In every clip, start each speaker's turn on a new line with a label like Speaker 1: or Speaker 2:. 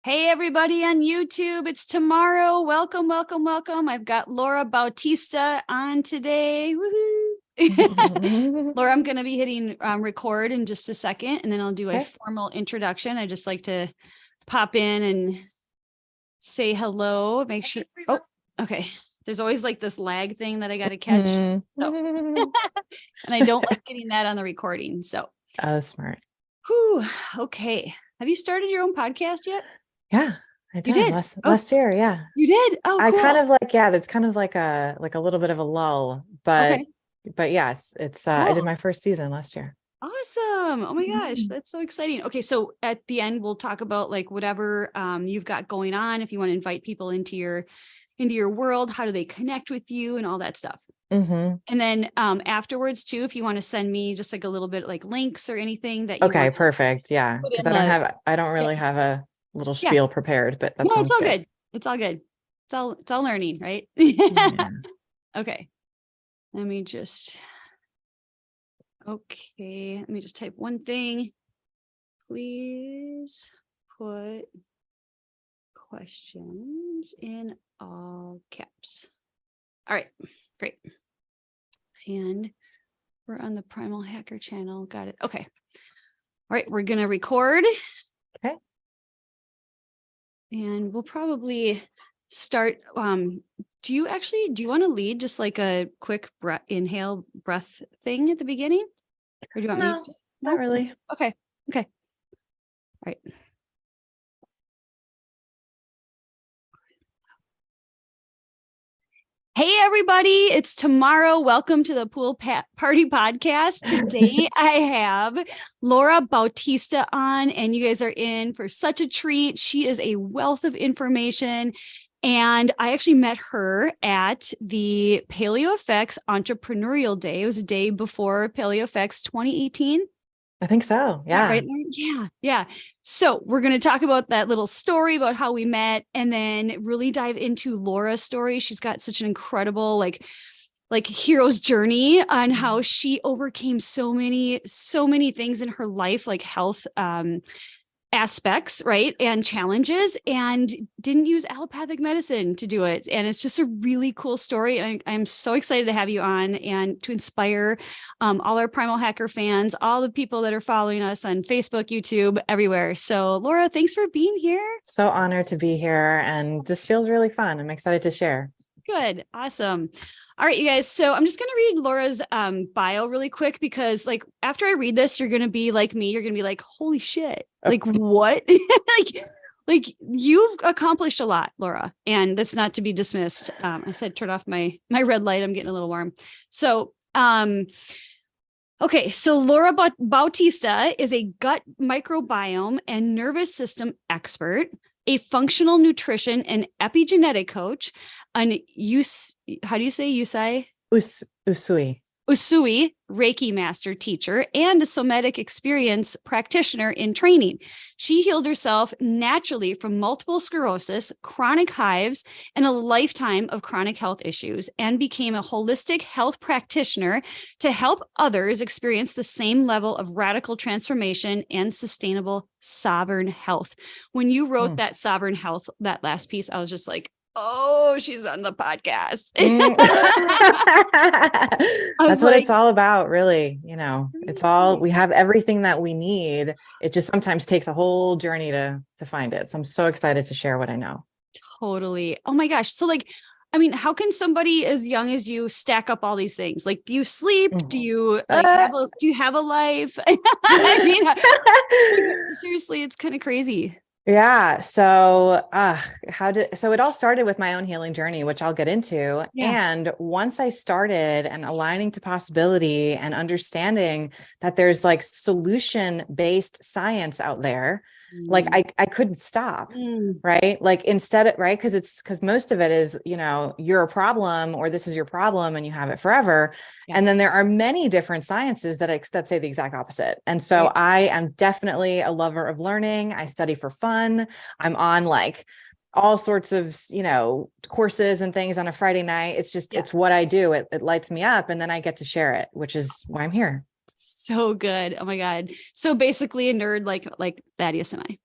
Speaker 1: Hey, everybody on YouTube. It's tomorrow. Welcome, welcome, welcome. I've got Laura Bautista on today. Woohoo. Laura, I'm going to be hitting record in just a second, and then I'll do a formal introduction. I just like to pop in and say hello, make sure. Oh, okay. There's always like this lag thing that I got to catch. So. And I don't like getting that on the recording. So.
Speaker 2: Oh, smart.
Speaker 1: Whew. Okay. Have you started your own podcast yet?
Speaker 2: Yeah, I did.
Speaker 1: You did
Speaker 2: last year. Yeah,
Speaker 1: you did. Oh, cool.
Speaker 2: I kind of like, it's kind of like a little bit of a lull, but yes, it's, cool. I did my first season last year.
Speaker 1: Awesome. Oh my gosh. That's so exciting. Okay. So at the end, we'll talk about like whatever you've got going on. If you want to invite people into your world, how do they connect with you and all that stuff. And then afterwards too, if you want to send me just like a little bit like links or anything that you want
Speaker 2: perfect. Yeah. Because I don't really have a little spiel prepared, but that's
Speaker 1: it's all good. It's all good. It's all learning, right? Okay. Let me just type one thing. Please put questions in all caps. All right, great. And we're on the Primal Hacker channel. Got it. Okay. All right, we're going to record.
Speaker 2: Okay.
Speaker 1: And we'll probably start. Do you want to lead just like a quick inhale breath thing at the beginning? Or do you want me to?
Speaker 2: No, not really.
Speaker 1: Okay. All right. Hey, everybody, it's tomorrow. Welcome to the Pool Party Podcast. Today, I have Laura Bautista on, and you guys are in for such a treat. She is a wealth of information, and I actually met her at the PaleoFX Entrepreneurial Day. It was a day before PaleoFX 2018.
Speaker 2: I think so. Yeah.
Speaker 1: Right. Yeah. So we're going to talk about that little story about how we met and then really dive into Laura's story. She's got such an incredible, like hero's journey on how she overcame so many things in her life, like health, aspects, right, and challenges, and didn't use allopathic medicine to do it. And it's just a really cool story. And I'm so excited to have you on and to inspire all our Primal Hacker fans, all the people that are following us on Facebook, YouTube, everywhere. So Laura, thanks for being here.
Speaker 2: So honored to be here. And this feels really fun. I'm excited to share.
Speaker 1: Good. Awesome. All right, you guys. So I'm just going to read Laura's bio really quick because like after I read this, you're going to be like me. You're going to be like, holy shit. Like what? like you've accomplished a lot, Laura, and that's not to be dismissed. I said, turn off my red light. I'm getting a little warm. So, okay. So Laura Bautista is a gut microbiome and nervous system expert, a functional nutrition and epigenetic coach, how do you say Usui? Usui Reiki master teacher, and a somatic experience practitioner in training. She healed herself naturally from multiple sclerosis, chronic hives, and a lifetime of chronic health issues, and became a holistic health practitioner to help others experience the same level of radical transformation and sustainable sovereign health. When you wrote that sovereign health, that last piece, I was just like, oh, she's on the podcast.
Speaker 2: That's what it's all about, really. It's all, we have everything that we need. It just sometimes takes a whole journey to find it. So I'm so excited to share what I know.
Speaker 1: Totally. Oh my gosh. So how can somebody as young as you stack up all these things? Like, do you sleep? Do you do you have a life? Seriously, it's kind of crazy.
Speaker 2: Yeah. So, so it all started with my own healing journey, which I'll get into. Yeah. And once I started and aligning to possibility and understanding that there's like solution-based science out there, like I couldn't stop, right? Like right. Cause most of it is, you're a problem or this is your problem and you have it forever. Yeah. And then there are many different sciences that say the exact opposite. And so I am definitely a lover of learning. I study for fun. I'm on like all sorts of, courses and things on a Friday night. It's just, it's what I do. It lights me up and then I get to share it, which is why I'm here.
Speaker 1: So good. Oh my God. So basically a nerd like Thaddeus and I.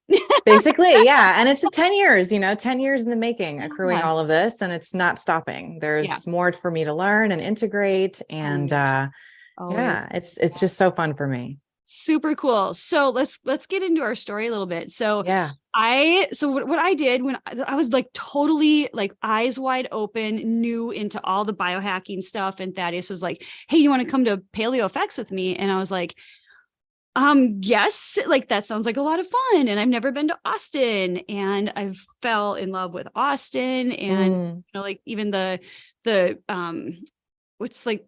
Speaker 2: Basically, yeah. And it's 10 years, 10 years in the making, accruing
Speaker 1: Yeah.
Speaker 2: all of this, and it's not stopping. There's more for me to learn and integrate. And
Speaker 1: Always.
Speaker 2: it's just so fun for me.
Speaker 1: Super cool. So let's get into our story a little bit. So
Speaker 2: Yeah.
Speaker 1: what I did when I was like totally like eyes wide open, new into all the biohacking stuff. And Thaddeus was like, hey, you want to come to Paleo Effects with me? And I was like, yes, like that sounds like a lot of fun. And I've never been to Austin, and I fell in love with Austin, and like even the what's like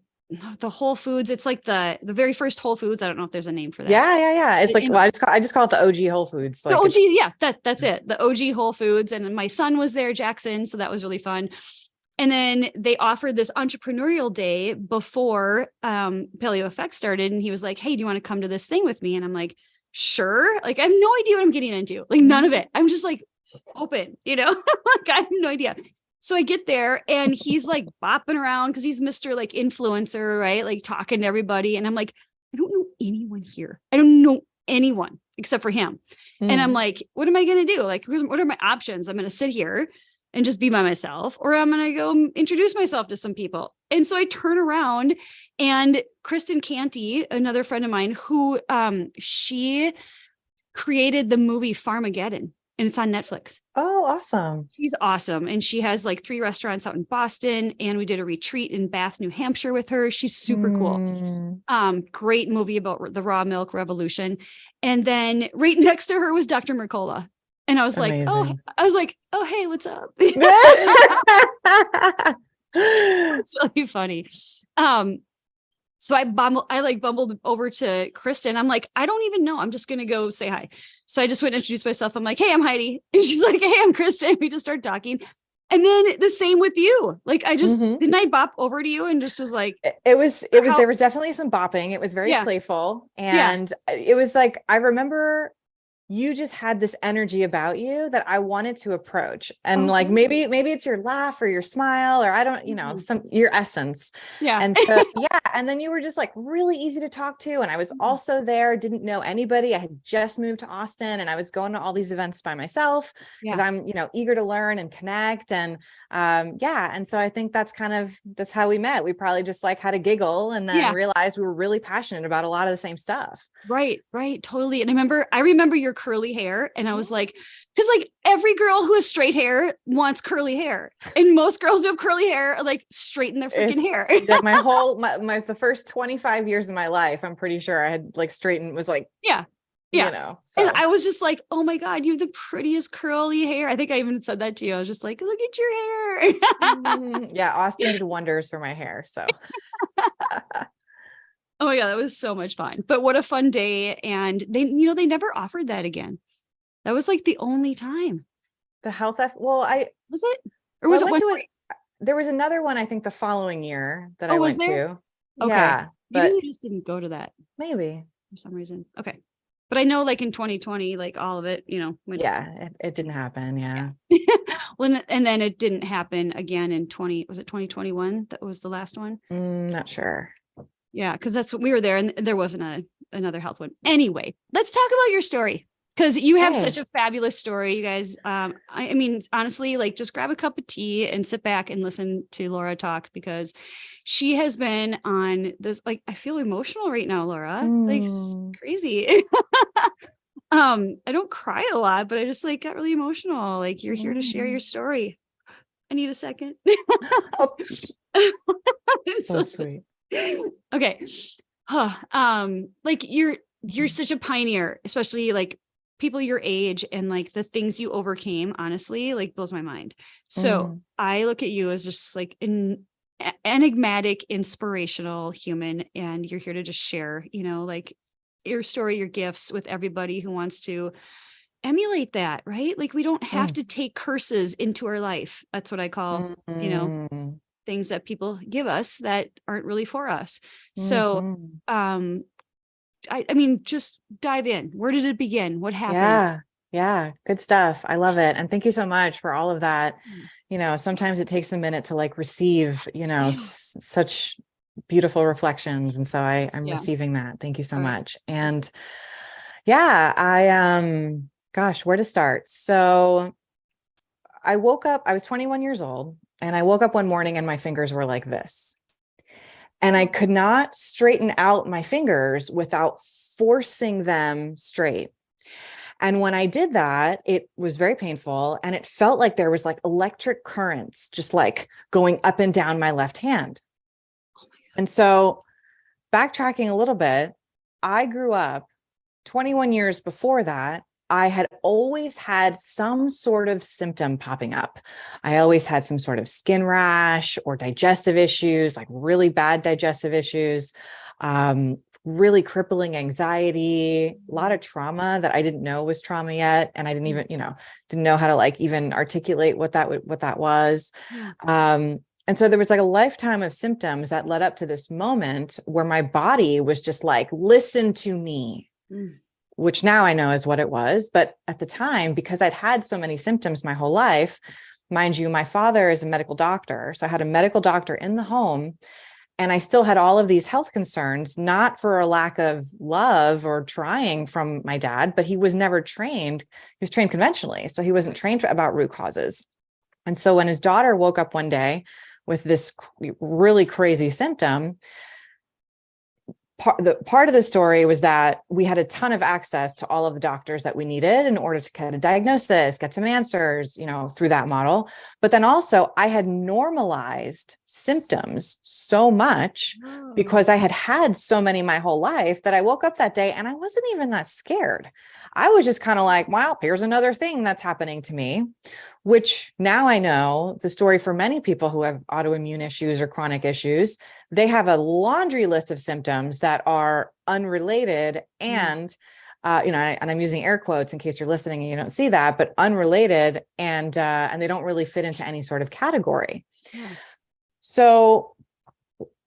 Speaker 1: the Whole Foods. It's like the very first Whole Foods. I don't know if there's a name for that.
Speaker 2: Yeah. It's like, well, I just call it the OG Whole Foods. Like
Speaker 1: the OG, yeah, that's it. The OG Whole Foods. And my son was there, Jackson. So that was really fun. And then they offered this entrepreneurial day before Paleo Effect started. And he was like, hey, do you want to come to this thing with me? And I'm like, sure. Like, I have no idea what I'm getting into. Like, none of it. I'm just like open, like I have no idea. So I get there and he's like bopping around because he's Mr. like influencer, right? Like talking to everybody. And I'm like, I don't know anyone here. I don't know anyone except for him. And I'm like, what am I going to do? Like, what are my options? I'm going to sit here and just be by myself, or I'm going to go introduce myself to some people. And so I turn around, and Kristen Canty, another friend of mine who she created the movie Farmageddon, and it's on Netflix.
Speaker 2: Oh, awesome.
Speaker 1: She's awesome. And she has like 3 restaurants out in Boston, and we did a retreat in Bath, New Hampshire with her. She's super cool. Great movie about the raw milk revolution. And then right next to her was Dr. Mercola. And I was like, oh, hey, what's up? It's really funny. So I bumbled over to Kristen. I'm like, I don't even know. I'm just going to go say hi. So I just went and introduced myself. I'm like, hey, I'm Heidi. And she's like, hey, I'm Kristen. We just started talking. And then the same with you. Like, I just, didn't I bop over to you and just was like,
Speaker 2: there was definitely some bopping. It was very playful. And it was like, I remember you just had this energy about you that I wanted to approach. And like, maybe it's your laugh or your smile, or I don't, your essence.
Speaker 1: Yeah.
Speaker 2: And so, and then you were just like really easy to talk to. And I was also there, didn't know anybody. I had just moved to Austin, and I was going to all these events by myself because I'm, eager to learn and connect. And and so I think that's how we met. We probably just like had a giggle, and then realized we were really passionate about a lot of the same stuff.
Speaker 1: Right. Totally. And I remember your curly hair, and I was like, because like every girl who has straight hair wants curly hair, and most girls who have curly hair are like straighten their freaking hair.
Speaker 2: Like the first 25 years of my life, I'm pretty sure I had like straightened, was like,
Speaker 1: so. And I was just like, oh my God, you have the prettiest curly hair. I think I even said that to you. I was just like, look at your hair.
Speaker 2: Austin did wonders for my hair. So
Speaker 1: oh my God, that was so much fun. But what a fun day. And they never offered that again. That was like the only time.
Speaker 2: The health was
Speaker 1: it? Or was it one?
Speaker 2: There was another one, I think the following year that I went to.
Speaker 1: Okay.
Speaker 2: Yeah.
Speaker 1: Maybe we just didn't go to that.
Speaker 2: Maybe.
Speaker 1: For some reason. Okay. But I know like in 2020, like all of it,
Speaker 2: it didn't happen. Yeah.
Speaker 1: And then it didn't happen again in 2021? That was the last one.
Speaker 2: Not sure.
Speaker 1: Yeah. Cause that's what we were there, and there wasn't another health one. Anyway, let's talk about your story. Cause you have such a fabulous story, you guys. I mean, honestly, like just grab a cup of tea and sit back and listen to Laura talk, because she has been on this, like, I feel emotional right now, Laura, like it's crazy. I don't cry a lot, but I just like got really emotional. Like, you're here to share your story. I need a second.
Speaker 2: So sweet.
Speaker 1: Okay. Like you're such a pioneer, especially like people your age, and like the things you overcame, honestly, like blows my mind. So I look at you as just like an enigmatic, inspirational human, and you're here to just share, like your story, your gifts with everybody who wants to emulate that, right? Like, we don't have to take curses into our life. That's what I call, things that people give us that aren't really for us. So, I mean, just dive in. Where did it begin? What happened?
Speaker 2: Yeah. Good stuff. I love it. And thank you so much for all of that. Sometimes it takes a minute to like receive, such beautiful reflections. And so I'm receiving that. Thank you so much. And yeah, gosh, where to start? So I woke up, I was 21 years old, and I woke up one morning and my fingers were like this. And I could not straighten out my fingers without forcing them straight. And when I did that, it was very painful. And it felt like there was like electric currents, just like going up and down my left hand. Oh my God. And so backtracking a little bit, I grew up 21 years before that. I had always had some sort of symptom popping up. I always had some sort of skin rash or digestive issues, like really bad digestive issues, really crippling anxiety, a lot of trauma that I didn't know was trauma yet. And I didn't even, didn't know how to like even articulate what that was. And so there was like a lifetime of symptoms that led up to this moment where my body was just like, listen to me. Which now I know is what it was. But at the time, because I'd had so many symptoms my whole life, mind you, my father is a medical doctor. So I had a medical doctor in the home, and I still had all of these health concerns, not for a lack of love or trying from my dad, but he was never trained. He was trained conventionally. So he wasn't trained about root causes. And so when his daughter woke up one day with this really crazy symptom, part of the story was that we had a ton of access to all of the doctors that we needed in order to kind of diagnose this, get some answers, through that model. But then also I had normalized symptoms so much because I had had so many my whole life that I woke up that day and I wasn't even that scared. I was just kind of like, well, here's another thing that's happening to me, which now I know the story for many people who have autoimmune issues or chronic issues. They have a laundry list of symptoms that are unrelated and, and I'm using air quotes in case you're listening and you don't see that, but unrelated and they don't really fit into any sort of category. Yeah. So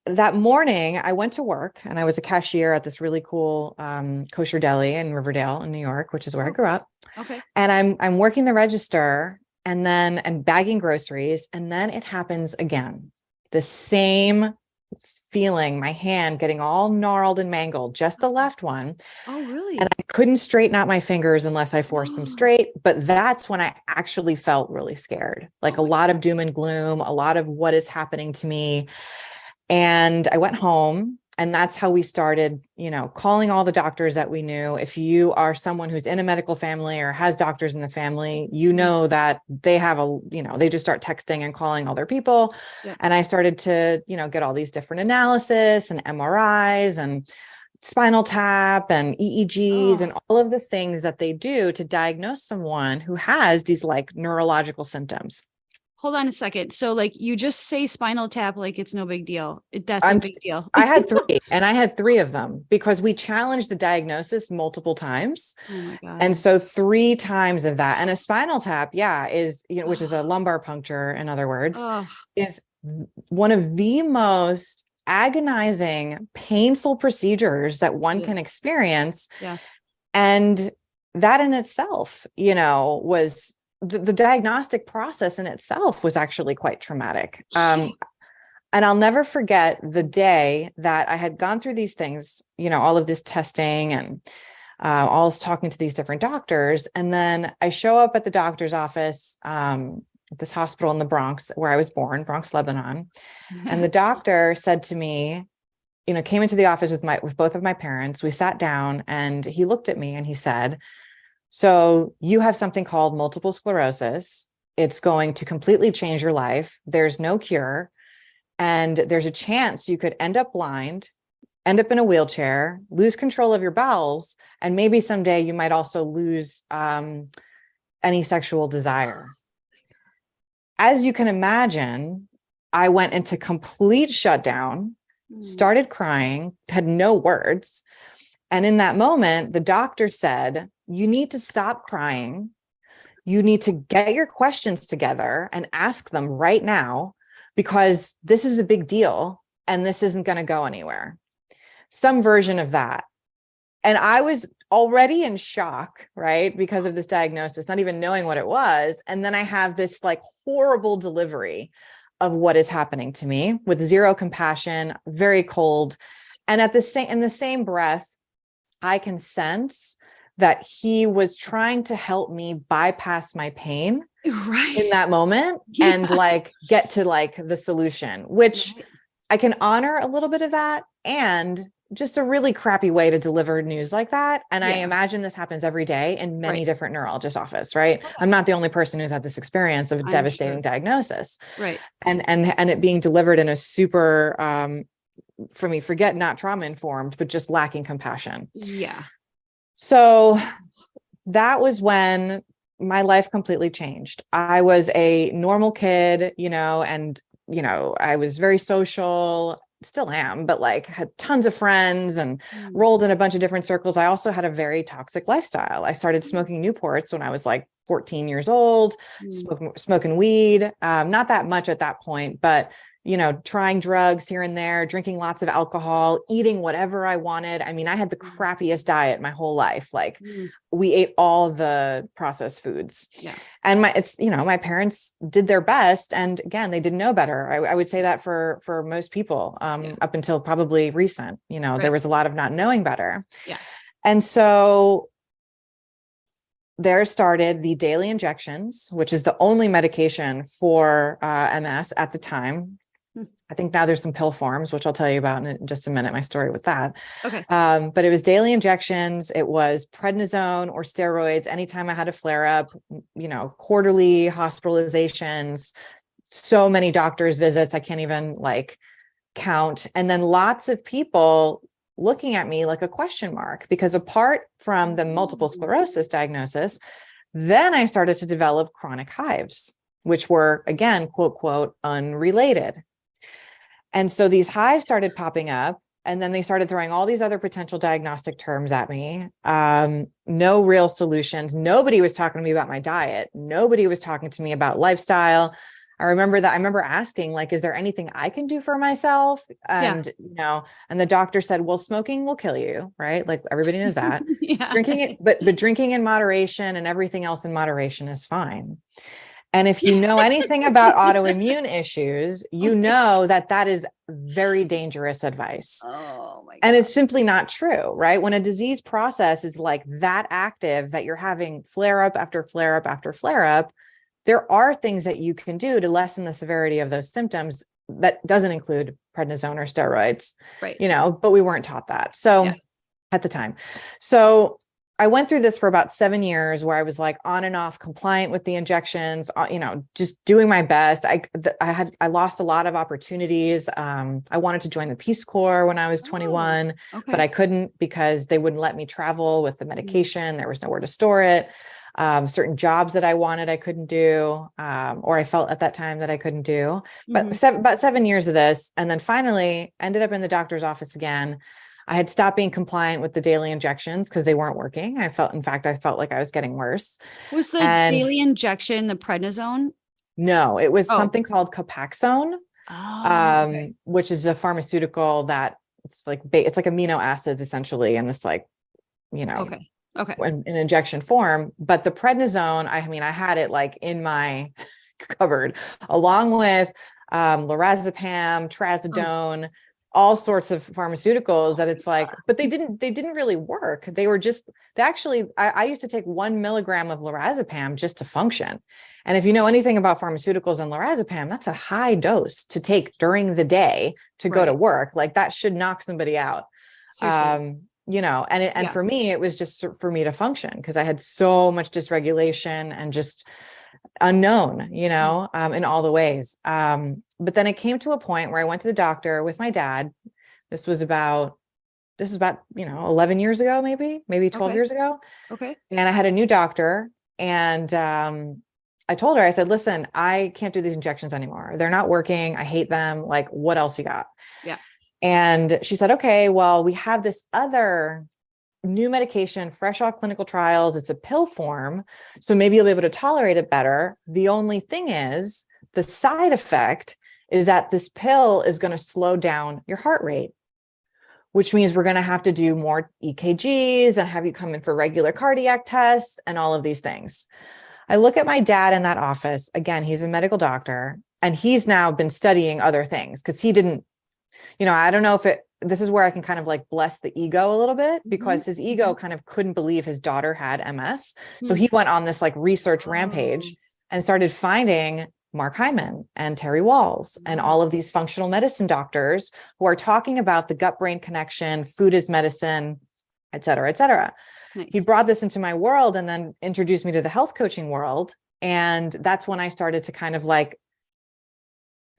Speaker 2: that morning I went to work and I was a cashier at this really cool kosher deli in Riverdale in New York, which is where I grew up. Okay. And I'm working the register and bagging groceries. And then it happens again. The same feeling, my hand getting all gnarled and mangled, just the left one.
Speaker 1: Oh, really?
Speaker 2: And I couldn't straighten out my fingers unless I forced them straight. But that's when I actually felt really scared, like a lot of doom and gloom, a lot of what is happening to me. And I went home, and that's how we started, calling all the doctors that we knew. If you are someone who's in a medical family or has doctors in the family, that they have they just start texting and calling all their people. Yeah. And I started to, get all these different analysis and MRIs and spinal tap and EEGs and all of the things that they do to diagnose someone who has these like neurological symptoms.
Speaker 1: Hold on a second. So like you just say spinal tap like it's no big deal. That's a big deal.
Speaker 2: I had three of them because we challenged the diagnosis multiple times. Oh my God. And so 3 times of that. And a spinal tap, is, which is a lumbar puncture, in other words, is one of the most agonizing, painful procedures that one can experience. Yeah. And that in itself, was the diagnostic process in itself was actually quite traumatic. And I'll never forget the day that I had gone through these things, all of this testing and all talking to these different doctors. And then I show up at the doctor's office, at this hospital in the Bronx where I was born, Bronx, Lebanon. And the doctor said to me, came into the office with both of my parents. We sat down and he looked at me and he said, so you have something called multiple sclerosis. It's going to completely change your life. There's no cure. And there's a chance you could end up blind, end up in a wheelchair, lose control of your bowels, and maybe someday you might also lose any sexual desire. As you can imagine, I went into complete shutdown, started crying, had no words. And in that moment, the doctor said, you need to stop crying. You need to get your questions together and ask them right now, because this is a big deal and this isn't going to go anywhere. Some version of that. And I was already in shock, right? Because of this diagnosis, not even knowing what it was. And then I have this like horrible delivery of what is happening to me with zero compassion, very cold. And in the same breath, I can sense that he was trying to help me bypass my pain in that moment and like get to like the solution, which I can honor a little bit of that, and just a really crappy way to deliver news like that. And I imagine this happens every day in many different neurologist offices, right? I'm not the only person who's had this experience of a devastating diagnosis.
Speaker 1: Right.
Speaker 2: And it being delivered in a super, for me, forget not trauma informed, but just lacking compassion.
Speaker 1: Yeah.
Speaker 2: So that was when my life completely changed. I was a normal kid, and, I was very social, still am, but like had tons of friends and rolled in a bunch of different circles. I also had a very toxic lifestyle. I started smoking Newports when I was like 14 years old, smoking weed, not that much at that point, but trying drugs here and there, drinking lots of alcohol, eating whatever I wanted. I mean, I had the crappiest diet my whole life. Like we ate all the processed foods. Yeah. And my parents did their best. And again, they didn't know better. I would say that for most people, up until probably recent, there was a lot of not knowing better. Yeah. And so there started the daily injections, which is the only medication for MS at the time. I think now there's some pill forms, which I'll tell you about in just a minute, my story with that. Okay. But it was daily injections. It was prednisone or steroids anytime I had a flare up, quarterly hospitalizations, so many doctor's visits, I can't even like count. And then lots of people looking at me like a question mark, because apart from the multiple sclerosis diagnosis, then I started to develop chronic hives, which were, again, quote, quote, unrelated. And so these hives started popping up, and then they started throwing all these other potential diagnostic terms at me. No real solutions. Nobody was talking to me about my diet. Nobody was talking to me about lifestyle. I remember asking, like, is there anything I can do for myself? And, and the doctor said, well, smoking will kill you, right? Like everybody knows that. Drinking it, but drinking in moderation and everything else in moderation is fine. And if you know anything about autoimmune issues, you know that is very dangerous advice. Oh my God. And it's simply not true, right? When a disease process is like that active, that you're having flare up after flare up after flare up, there are things that you can do to lessen the severity of those symptoms. That doesn't include prednisone or steroids, right? But we weren't taught that. So at the time, so I went through this for about 7 years where I was like on and off compliant with the injections, just doing my best. I lost a lot of opportunities. I wanted to join the Peace Corps when I was 21, but I couldn't because they wouldn't let me travel with the medication. There was nowhere to store it. Certain jobs that I wanted, I couldn't do, or I felt at that time that I couldn't do, but about 7 years of this. And then finally ended up in the doctor's office again. I had stopped being compliant with the daily injections because they weren't working. I felt like I was getting worse.
Speaker 1: Was the daily injection the prednisone?
Speaker 2: No, it was something called Copaxone, which is a pharmaceutical that it's like amino acids essentially. And this like, in injection form. But the prednisone, I had it like in my cupboard along with lorazepam, trazodone, all sorts of pharmaceuticals that it's like, but they didn't really work. I used to take 1 milligram of lorazepam just to function. And if you know anything about pharmaceuticals and lorazepam, that's a high dose to take during the day to go to work. Like that should knock somebody out. Seriously. For me, it was just for me to function because I had so much dysregulation and just unknown, in all the ways. But then it came to a point where I went to the doctor with my dad. This was about 11 years ago, maybe 12 years ago. Okay. And I had a new doctor, and I told her, I said, listen, I can't do these injections anymore. They're not working. I hate them. Like, what else you got? Yeah. And she said, okay, well, we have this other new medication, fresh off clinical trials. It's a pill form. So maybe you'll be able to tolerate it better. The only thing is the side effect is that this pill is going to slow down your heart rate, which means we're going to have to do more EKGs and have you come in for regular cardiac tests and all of these things. I look at my dad in that office. Again, he's a medical doctor. And he's now been studying other things because he didn't, I don't know if this is where I can kind of like bless the ego a little bit, because his ego kind of couldn't believe his daughter had MS. So he went on this like research rampage and started finding Mark Hyman and Terry Walls and all of these functional medicine doctors who are talking about the gut-brain connection, food is medicine, et cetera, et cetera. Nice. He brought this into my world and then introduced me to the health coaching world. And that's when I started to kind of like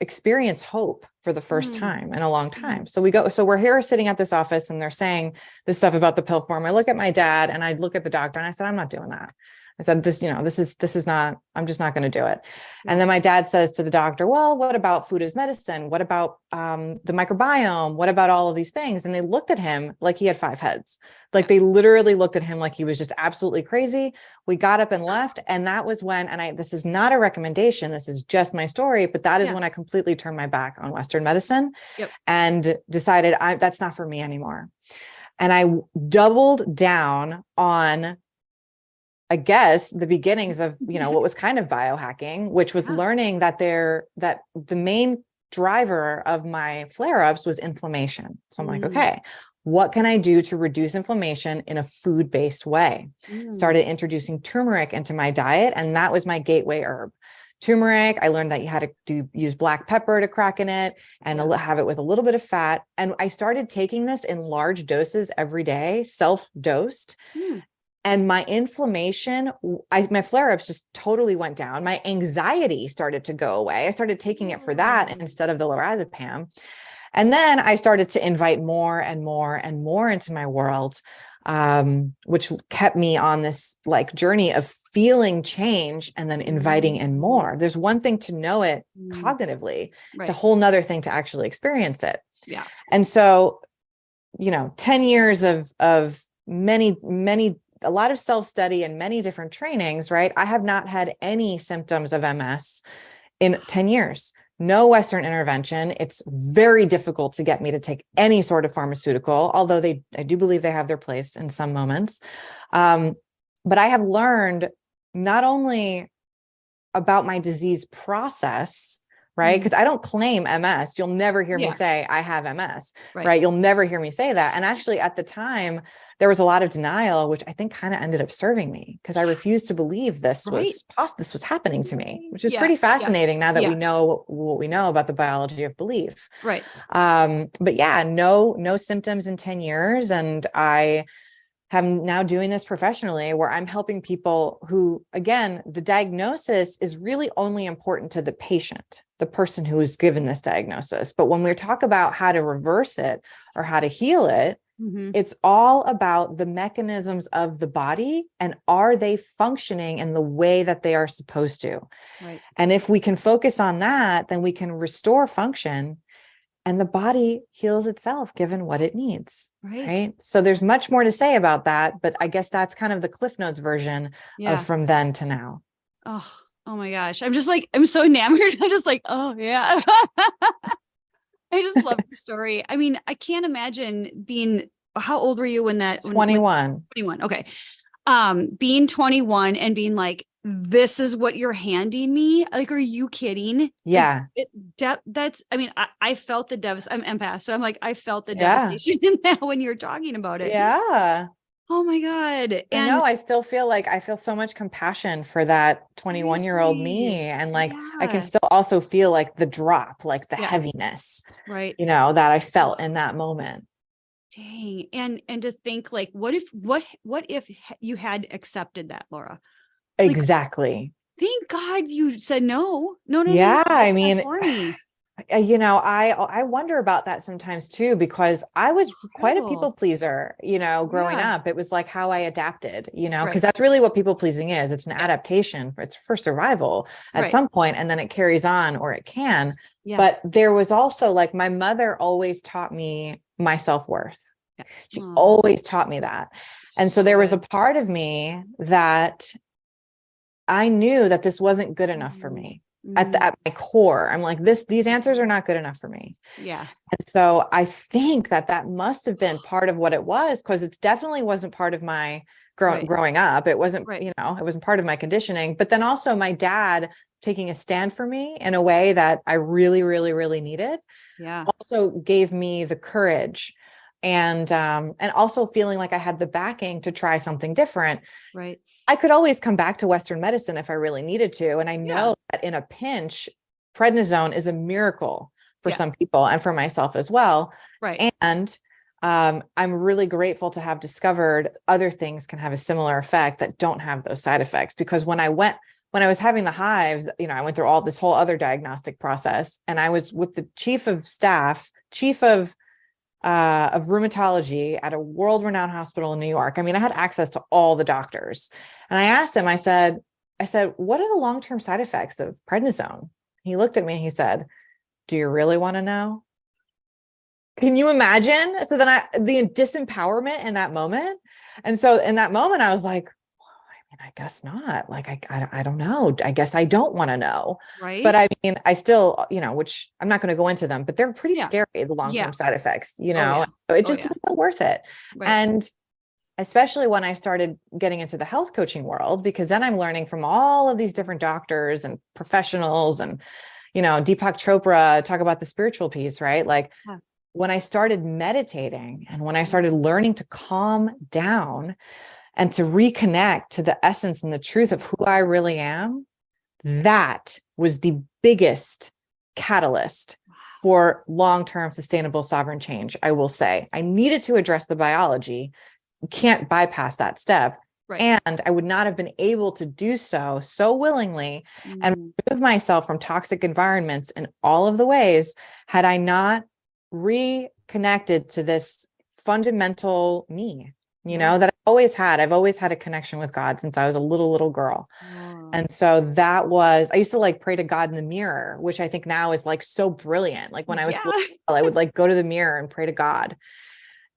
Speaker 2: experience hope for the first time in a long time. So we're here sitting at this office and they're saying this stuff about the pill form. I look at my dad and I look at the doctor and I said, I'm not doing that. I said, this is not, I'm just not going to do it. And then my dad says to the doctor, well, what about food as medicine? What about the microbiome? What about all of these things? And they looked at him like he had 5 heads. Like they literally looked at him like he was just absolutely crazy. We got up and left. And that was when, this is not a recommendation, this is just my story, but that is when I completely turned my back on Western medicine and decided that's not for me anymore. And I doubled down on, I guess, the beginnings of, what was kind of biohacking, which was learning that the main driver of my flare-ups was inflammation. So I'm like, okay, what can I do to reduce inflammation in a food-based way? Started introducing turmeric into my diet, and that was my gateway herb. Turmeric, I learned that you had to use black pepper to crack in it and have it with a little bit of fat. And I started taking this in large doses every day, self-dosed. And my inflammation, my flare-ups just totally went down. My anxiety started to go away. I started taking it for that instead of the lorazepam. And then I started to invite more and more and more into my world, which kept me on this like journey of feeling change and then inviting in more. There's one thing to know it cognitively. It's a whole nother thing to actually experience it. Yeah. And so, 10 years of a lot of self-study and many different trainings, right? I have not had any symptoms of MS in 10 years. No Western intervention. It's very difficult to get me to take any sort of pharmaceutical, although I do believe they have their place in some moments. But I have learned not only about my disease process, right? Because I don't claim MS. You'll never hear me say I have MS, right? You'll never hear me say that. And actually at the time, there was a lot of denial, which I think kind of ended up serving me because I refused to believe this was happening to me, which is pretty fascinating now that we know what we know about the biology of belief. Right. But no symptoms in 10 years. And I am now doing this professionally where I'm helping people who, again, the diagnosis is really only important to the patient, the person who is given this diagnosis. But when we talk about how to reverse it or how to heal it, it's all about the mechanisms of the body and are they functioning in the way that they are supposed to? Right. And if we can focus on that, then we can restore function and the body heals itself given what it needs. Right. So there's much more to say about that, but I guess that's kind of the Cliff Notes version of from then to now.
Speaker 1: Oh my gosh. I'm just like, I'm so enamored. I'm just like, oh yeah. I just love the story. I mean, I can't imagine how old were you when that?
Speaker 2: 21.
Speaker 1: 21. Okay. Being 21 and being like, this is what you're handing me. Like, are you kidding?
Speaker 2: Yeah.
Speaker 1: I felt the devastation. I'm empath. So I'm like, I felt the devastation in that when you're talking about it.
Speaker 2: Yeah.
Speaker 1: Oh my God.
Speaker 2: And I still feel like I feel so much compassion for that 21-year-old me. And like, I can still also feel like the drop, like the heaviness, right. That I felt in that moment.
Speaker 1: Dang. And to think like, what if you had accepted that, Laura?
Speaker 2: Exactly.
Speaker 1: Like, thank God you said no.
Speaker 2: Yeah.
Speaker 1: No,
Speaker 2: I mean, I wonder about that sometimes too, because I was quite a people pleaser, growing up. It was like how I adapted, because that's really what people pleasing is. It's an adaptation. It's for survival at some point, and then it carries on, or it can. Yeah. But there was also like my mother always taught me my self-worth. She always taught me that. And so there was a part of me that I knew that this wasn't good enough for me. At my core, I'm like, these answers are not good enough for me. Yeah. And so I think that must have been part of what it was, because it definitely wasn't part of my growing up. It wasn't, it wasn't part of my conditioning. But then also my dad taking a stand for me in a way that I really, really, really needed.
Speaker 1: Yeah.
Speaker 2: Also gave me the courage and also feeling like I had the backing to try something different.
Speaker 1: Right.
Speaker 2: I could always come back to Western medicine if I really needed to. And I know that in a pinch, prednisone is a miracle for some people and for myself as well.
Speaker 1: Right.
Speaker 2: And I'm really grateful to have discovered other things can have a similar effect that don't have those side effects. Because when I was having the hives, I went through all this whole other diagnostic process, and I was with the chief of rheumatology at a world-renowned hospital in New York. I mean, I had access to all the doctors, and I asked him, I said, what are the long-term side effects of prednisone? He looked at me and he said, do you really want to know? Can you imagine? So then the disempowerment in that moment. And so in that moment, I was like, I guess not. Like, I don't know. I guess I don't want to know.
Speaker 1: Right.
Speaker 2: But I mean, I still, which I'm not going to go into them, but they're pretty scary, the long-term side effects, So it just didn't feel worth it. Right. And especially when I started getting into the health coaching world, because then I'm learning from all of these different doctors and professionals and, Deepak Chopra, talk about the spiritual piece, right? Like when I started meditating and when I started learning to calm down and to reconnect to the essence and the truth of who I really am, that was the biggest catalyst for long-term sustainable sovereign change. I will say I needed to address the biology. You can't bypass that step. Right. And I would not have been able to do so willingly and remove myself from toxic environments in all of the ways had I not reconnected to this fundamental me, that I've always had a connection with God since I was a little girl. Oh. And so I used to like pray to God in the mirror, which I think now is like so brilliant. Like when I was little, I would like go to the mirror and pray to God.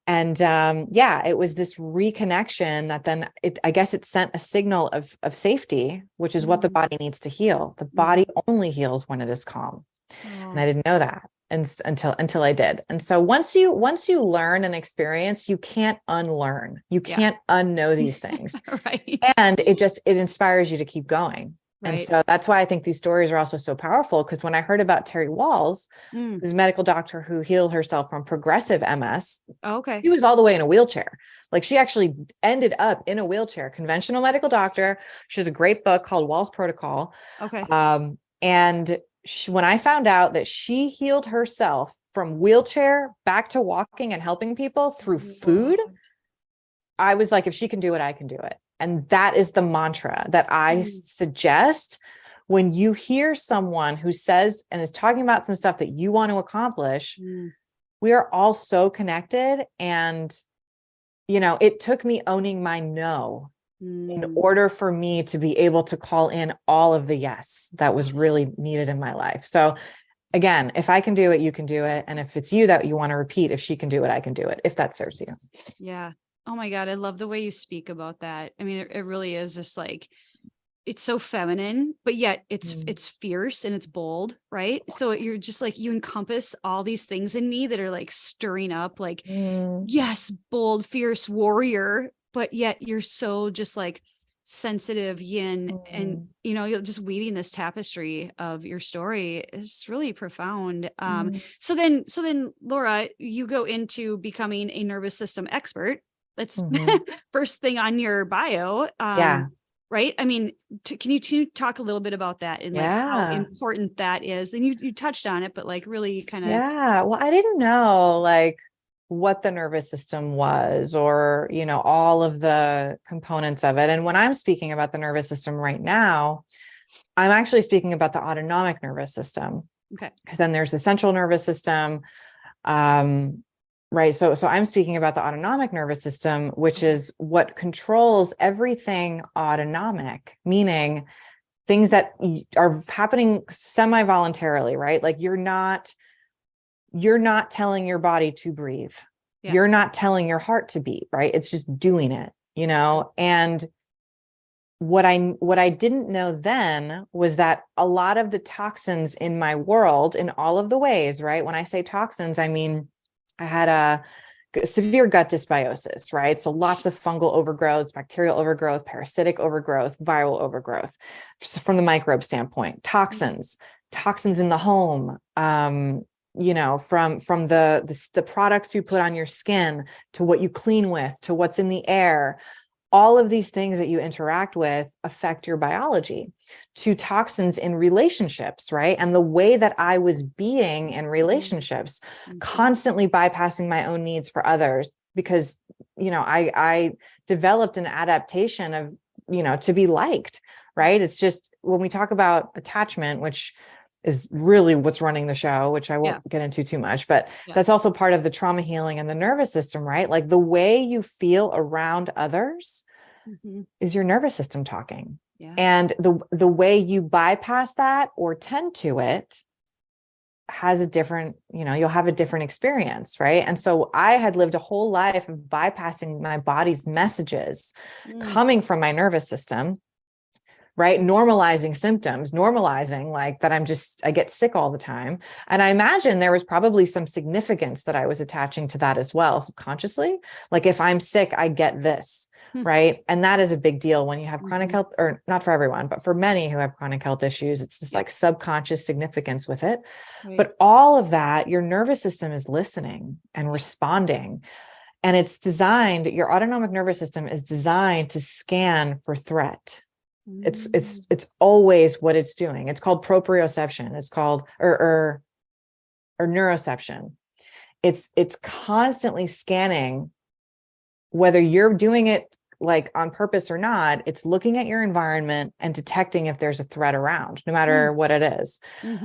Speaker 2: And it was this reconnection that then I guess it sent a signal of safety, which is what the body needs to heal. The body only heals when it is calm. And I didn't know that until I did. And so once you learn and experience, you can't unlearn. You can't unknow these things. Right. And it inspires you to keep going. Right. And so that's why I think these stories are also so powerful. Because when I heard about Terry Walls, who's a medical doctor who healed herself from progressive MS, she was all the way in a wheelchair. Like she actually ended up in a wheelchair, conventional medical doctor. She has a great book called Walls Protocol. And when I found out that she healed herself from wheelchair back to walking and helping people through food, I was like, if she can do it, I can do it. And that is the mantra that I suggest when you hear someone who says and is talking about some stuff that you want to accomplish. We are all so connected. And, it took me owning my no in order for me to be able to call in all of the yes that was really needed in my life. So again, if I can do it, you can do it. And if it's you that you want to repeat, if she can do it, I can do it, if that serves you.
Speaker 1: Yeah. Oh my God. I love the way you speak about that. I mean, it really is just like, it's so feminine, but yet it's fierce and it's bold. Right. So you're just like, you encompass all these things in me that are like stirring up, like, yes, bold, fierce warrior, but yet you're so just like sensitive yin and, you're just weaving this tapestry of your story is really profound. So then Laura, you go into becoming a nervous system expert. That's first thing on your bio. Right. I mean, can you talk a little bit about that and like how important that is? And you touched on it, but like really kind of.
Speaker 2: Yeah. Well, I didn't know like what the nervous system was or, all of the components of it. And when I'm speaking about the nervous system right now, I'm actually speaking about the autonomic nervous system. Okay. Because then there's the central nervous system. Right. So I'm speaking about the autonomic nervous system, which is what controls everything autonomic, meaning things that are happening semi-voluntarily, right? Like you're not telling your body to breathe. Yeah. You're not telling your heart to beat, right? It's just doing it, and what I didn't know then was that a lot of the toxins in my world in all of the ways, right? When I say toxins, I mean, I had severe gut dysbiosis, right? So lots of fungal overgrowth, bacterial overgrowth, parasitic overgrowth, viral overgrowth from the microbe standpoint, toxins in the home, you know, from the products you put on your skin to what you clean with, to what's in the air. All of these things that you interact with affect your biology, to toxins in relationships, right? And the way that I was being in relationships, constantly bypassing my own needs for others, because, you know, I developed an adaptation of, you know, to be liked, right? It's just when we talk about attachment, which is really what's running the show, which I won't get into too much, but that's also part of the trauma healing and the nervous system, right? Like the way you feel around others is your nervous system talking. And the way you bypass that or tend to it has a different, you know, you'll have a different experience, right? And so I had lived a whole life of bypassing my body's messages coming from my nervous system, right? Normalizing symptoms, normalizing like that I get sick all the time. And I imagine there was probably some significance that I was attaching to that as well, subconsciously. Like if I'm sick, I get this, right? And that is a big deal when you have chronic health, or not for everyone, but for many who have chronic health issues, it's this like subconscious significance with it. But all of that, your nervous system is listening and responding. And it's designed, your autonomic nervous system is designed to scan for threat. It's always what it's doing. It's called proprioception. It's called or neuroception. It's constantly scanning, whether you're doing it like on purpose or not. It's looking at your environment and detecting if there's a threat around, no matter what it is,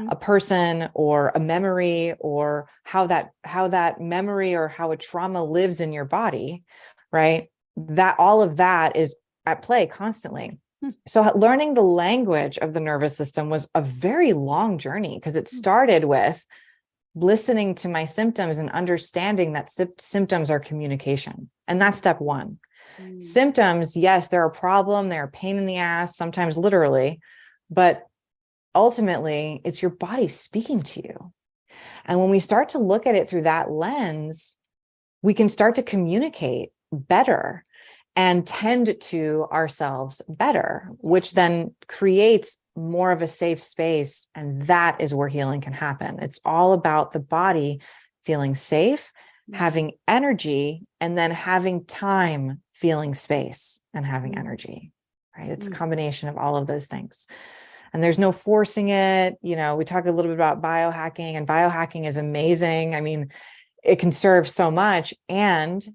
Speaker 2: a person or a memory, or how that memory or how a trauma lives in your body, right? That all of that is at play constantly. So learning the language of the nervous system was a very long journey, because it started with listening to my symptoms and understanding that symptoms are communication. And that's step one. Symptoms, yes, they're a problem, they're a pain in the ass, sometimes literally, but ultimately it's your body speaking to you. And when we start to look at it through that lens, we can start to communicate better and tend to ourselves better, which then creates more of a safe space. And that is where healing can happen. It's all about the body feeling safe, having energy, and then having time, feeling space and having energy, right? It's a combination of all of those things. And there's no forcing it. You know, we talk a little bit about biohacking, and biohacking is amazing. I mean, it can serve so much, and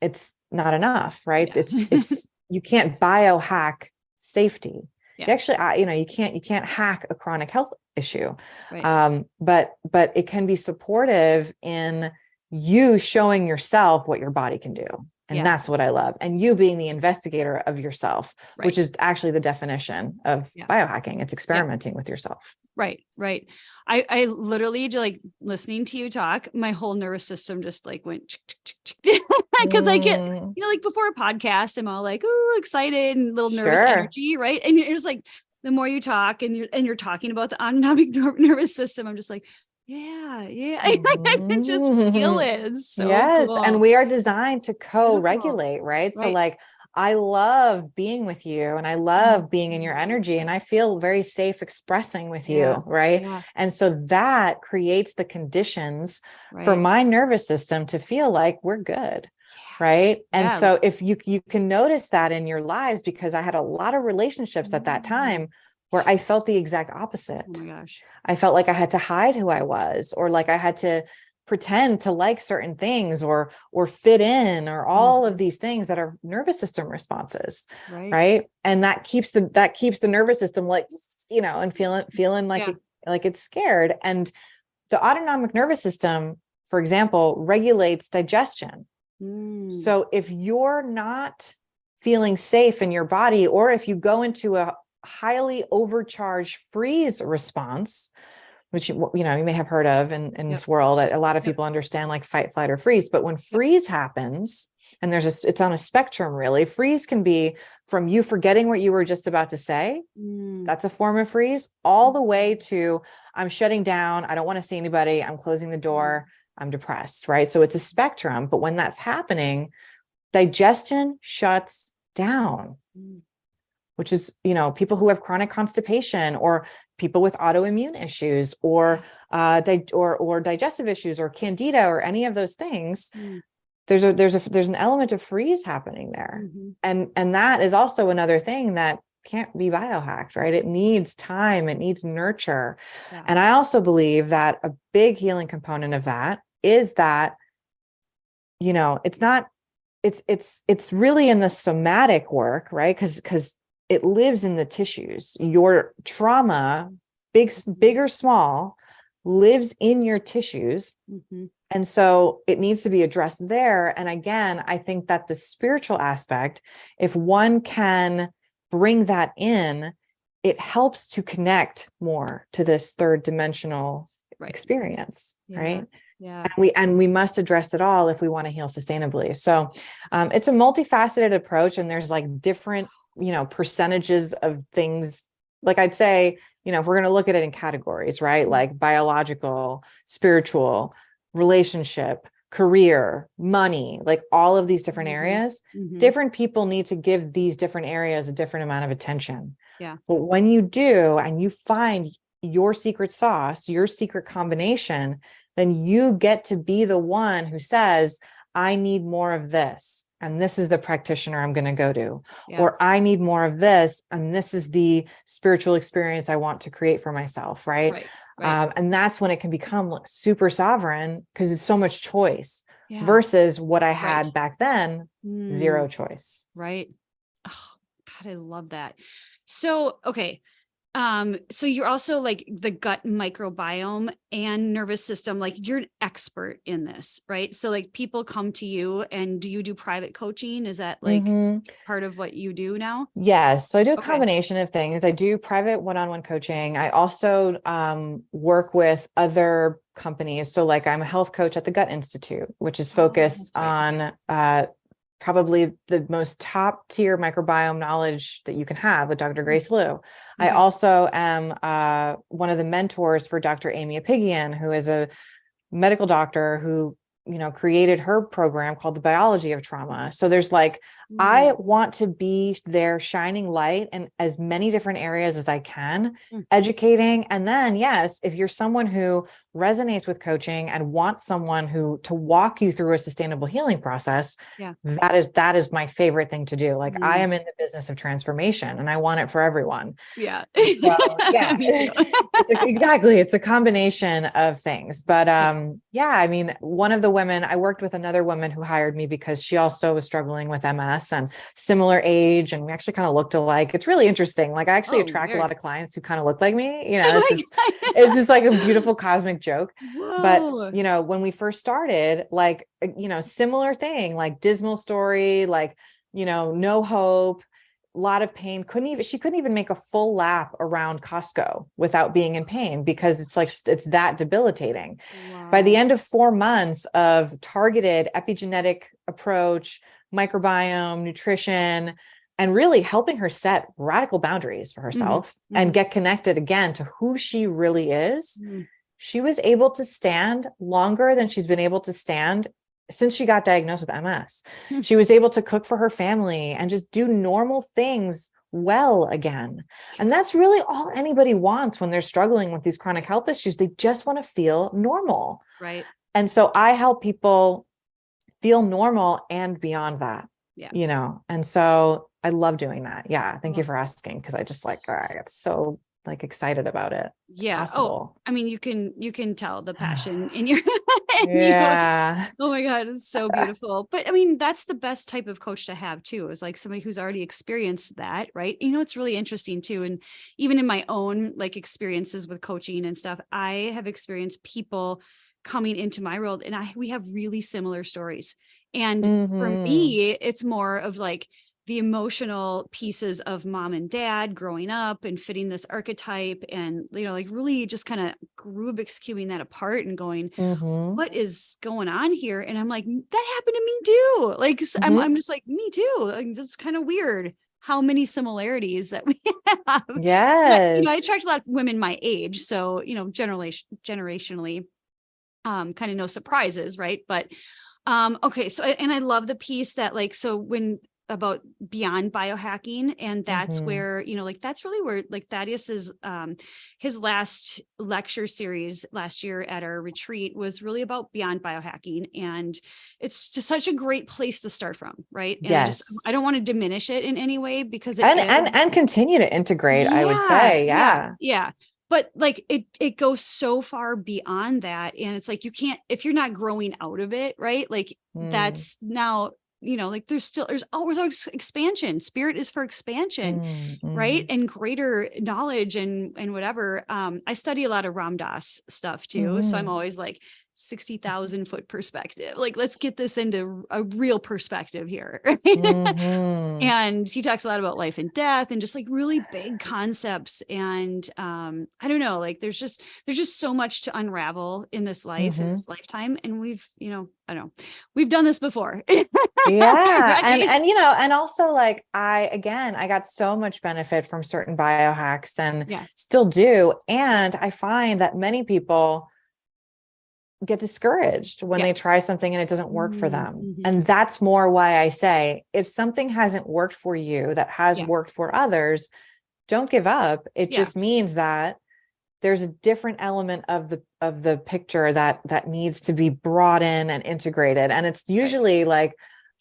Speaker 2: it's not enough, right? It's you can't biohack safety. You actually, you know, you can't hack a chronic health issue. But it can be supportive in you showing yourself what your body can do. And that's what I love. And you being the investigator of yourself, which is actually the definition of biohacking. It's experimenting with yourself.
Speaker 1: Right. I literally, like listening to you talk, my whole nervous system just like went because I get, you know, like before a podcast, I'm all like, oh, excited and little nervous energy. Right. And you're just like, the more you talk and you're talking about the autonomic nervous system, I'm just like, I can just feel it. It's so cool.
Speaker 2: And we are designed to co-regulate, right? So like, I love being with you, and I love being in your energy, and I feel very safe expressing with you, right? And so that creates the conditions for my nervous system to feel like we're good. Right. And so if you can notice that in your lives, because I had a lot of relationships at that time where I felt the exact opposite.
Speaker 1: Oh my gosh.
Speaker 2: I felt like I had to hide who I was, or like I had to pretend to like certain things, or fit in, or all of these things that are nervous system responses. Right. And that keeps the nervous system like, you know, and feeling like, like it's scared. And the autonomic nervous system, for example, regulates digestion. So if you're not feeling safe in your body, or if you go into a highly overcharged freeze response, which, you know, you may have heard of in this world, a lot of people understand like fight, flight, or freeze. But when freeze happens, and it's on a spectrum, really, freeze can be from you forgetting what you were just about to say. That's a form of freeze, all the way to I'm shutting down. I don't want to see anybody. I'm closing the door. I'm depressed, right? So it's a spectrum, but when that's happening, digestion shuts down, which is, people who have chronic constipation or people with autoimmune issues or digestive issues or candida or any of those things. There's an element of freeze happening there. And that is also another thing that can't be biohacked, right? It needs time, it needs nurture. Yeah. And I also believe that a big healing component of that is that, it's really in the somatic work, right? Because it lives in the tissues. Your trauma, big or small, lives in your tissues. And so it needs to be addressed there. And again, I think that the spiritual aspect, if one can bring that in, it helps to connect more to this third dimensional experience, right? Yeah. And we must address it all if we want to heal sustainably. So it's a multifaceted approach, and there's like different, percentages of things. Like I'd say, if we're going to look at it in categories, right? Like biological, spiritual, relationship, career, money, like all of these different areas, different people need to give these different areas a different amount of attention. Yeah. But when you do, and you find your secret sauce, your secret combination, then you get to be the one who says, I need more of this, and this is the practitioner I'm going to go to, or I need more of this, and this is the spiritual experience I want to create for myself. Right. And that's when it can become super sovereign, because it's so much choice versus what I had back then, zero choice.
Speaker 1: Right. Oh, God, I love that. So, okay. So you're also like the gut microbiome and nervous system, like you're an expert in this, right? So like people come to you, and do you do private coaching? Is that like part of what you do now?
Speaker 2: Yes. So I do a combination of things. I do private one-on-one coaching. I also work with other companies. So like I'm a health coach at the Gut Institute, which is focused on probably the most top tier microbiome knowledge that you can have with Dr. Grace Liu. I also am one of the mentors for Dr. Amy Apigian, who is a medical doctor who, created her program called The Biology of Trauma. So there's like, I want to be there shining light in as many different areas as I can, educating. And then, yes, if you're someone who resonates with coaching and wants someone to walk you through a sustainable healing process, that is my favorite thing to do. Like I am in the business of transformation, and I want it for everyone.
Speaker 1: Yeah.
Speaker 2: So, yeah, exactly. It's a combination of things, but I mean, one of the women, I worked with another woman who hired me because she also was struggling with MS and similar age. And we actually kind of looked alike. It's really interesting. Like I actually attract a lot of clients who kind of look like me, it's just like a beautiful cosmic joke. Whoa. But, when we first started, like, similar thing, like dismal story, like, no hope, a lot of pain, she couldn't even make a full lap around Costco without being in pain, because it's that debilitating. Wow. By the end of 4 months of targeted epigenetic approach, microbiome, nutrition, and really helping her set radical boundaries for herself and get connected again to who she really is, she was able to stand longer than she's been able to stand since she got diagnosed with MS. She was able to cook for her family and just do normal things well again. And that's really all anybody wants when they're struggling with these chronic health issues. They just want to feel normal. Right. And so I help people feel normal and beyond that, and so I love doing that. Yeah. Thank you for asking. Cause I just I get so excited about it. It's possible.
Speaker 1: Oh, I mean, you can tell the passion in your, oh my God, it's so beautiful. But I mean, that's the best type of coach to have too, is like somebody who's already experienced that. Right. It's really interesting too. And even in my own experiences with coaching and stuff, I have experienced people coming into my world, and we have really similar stories. And for me, it's more of the emotional pieces of mom and dad growing up and fitting this archetype, and really just kind of Rubik's cubing that apart and going, what is going on here? And I'm like, that happened to me too. I'm just like, me too. That's kind of weird how many similarities that we have.
Speaker 2: Yes.
Speaker 1: I attract a lot of women my age, so generationally kind of no surprises, right? But okay, so and I love the piece that like, so when about beyond biohacking, and that's where, you know, like that's really where like Thaddeus's his last lecture series last year at our retreat was really about beyond biohacking, and it's just such a great place to start from, right? And
Speaker 2: Yes.
Speaker 1: I don't want to diminish it in any way, because it
Speaker 2: and continue to integrate, I would say.
Speaker 1: Yeah. But like it goes so far beyond that. And it's like, you can't, if you're not growing out of it, right? Like that's now, you know, like there's always expansion. Spirit is for expansion, right? And greater knowledge and whatever. I study a lot of Ram Dass stuff too. So I'm always like, 60,000 foot perspective. Like, let's get this into a real perspective here. And he talks a lot about life and death and just like really big concepts. And I don't know, like there's just so much to unravel in this life, in this lifetime. And we've, you know, I don't know, we've done this before.
Speaker 2: Yeah. Right? And, you know, and also like, I got so much benefit from certain biohacks and still do. And I find that many people get discouraged when they try something and it doesn't work for them. And that's more why I say, if something hasn't worked for you that has worked for others, don't give up. It just means that there's a different element of the picture that needs to be brought in and integrated. And it's usually like,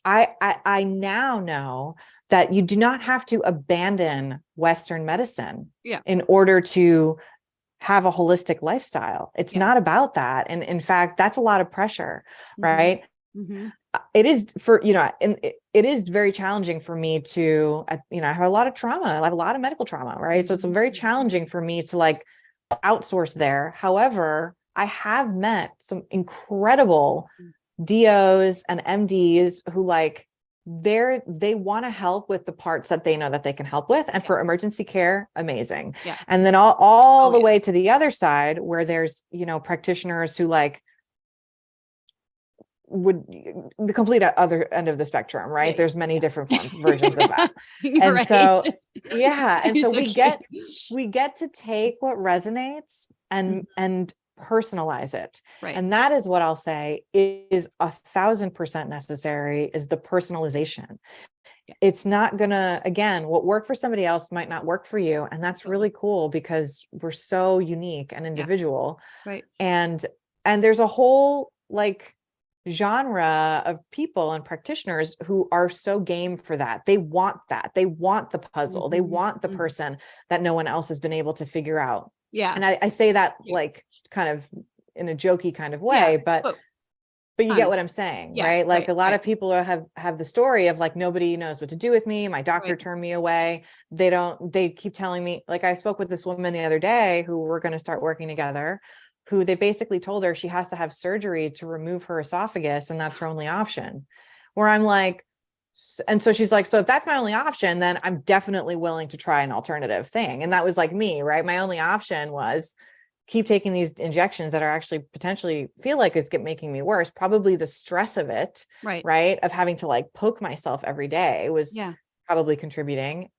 Speaker 2: I now know that you do not have to abandon Western medicine in order to have a holistic lifestyle. It's not about that. And in fact, that's a lot of pressure, right? It is for, you know, and it is very challenging for me to, you know, I have a lot of trauma. I have a lot of medical trauma, right? So it's very challenging for me to like outsource there. However, I have met some incredible DOs and MDs who like, they want to help with the parts that they know that they can help with. And for emergency care, amazing. And then all the way to the other side where there's, you know, practitioners who like would the complete other end of the spectrum, right? There's many different versions of that. And so, and so we get to take what resonates and personalize it. And that is what I'll say is 1,000% necessary, is the personalization. It's not gonna, again, what worked for somebody else might not work for you. And that's really cool because we're so unique and individual. And there's a whole like genre of people and practitioners who are so game for that. They want that. They want the puzzle. They want the person that no one else has been able to figure out. And I say that like kind of in a jokey kind of way, but you get what I'm saying, right? Like a lot of people have the story of like, nobody knows what to do with me. My doctor turned me away. They keep telling me, like I spoke with this woman the other day who we're going to start working together, who they basically told her she has to have surgery to remove her esophagus. And that's her only option, where I'm like, and so she's like, so if that's my only option, then I'm definitely willing to try an alternative thing. And that was like me, right? My only option was keep taking these injections that are actually potentially feel like it's making me worse. Probably the stress of it, right? Of having to like poke myself every day was probably contributing.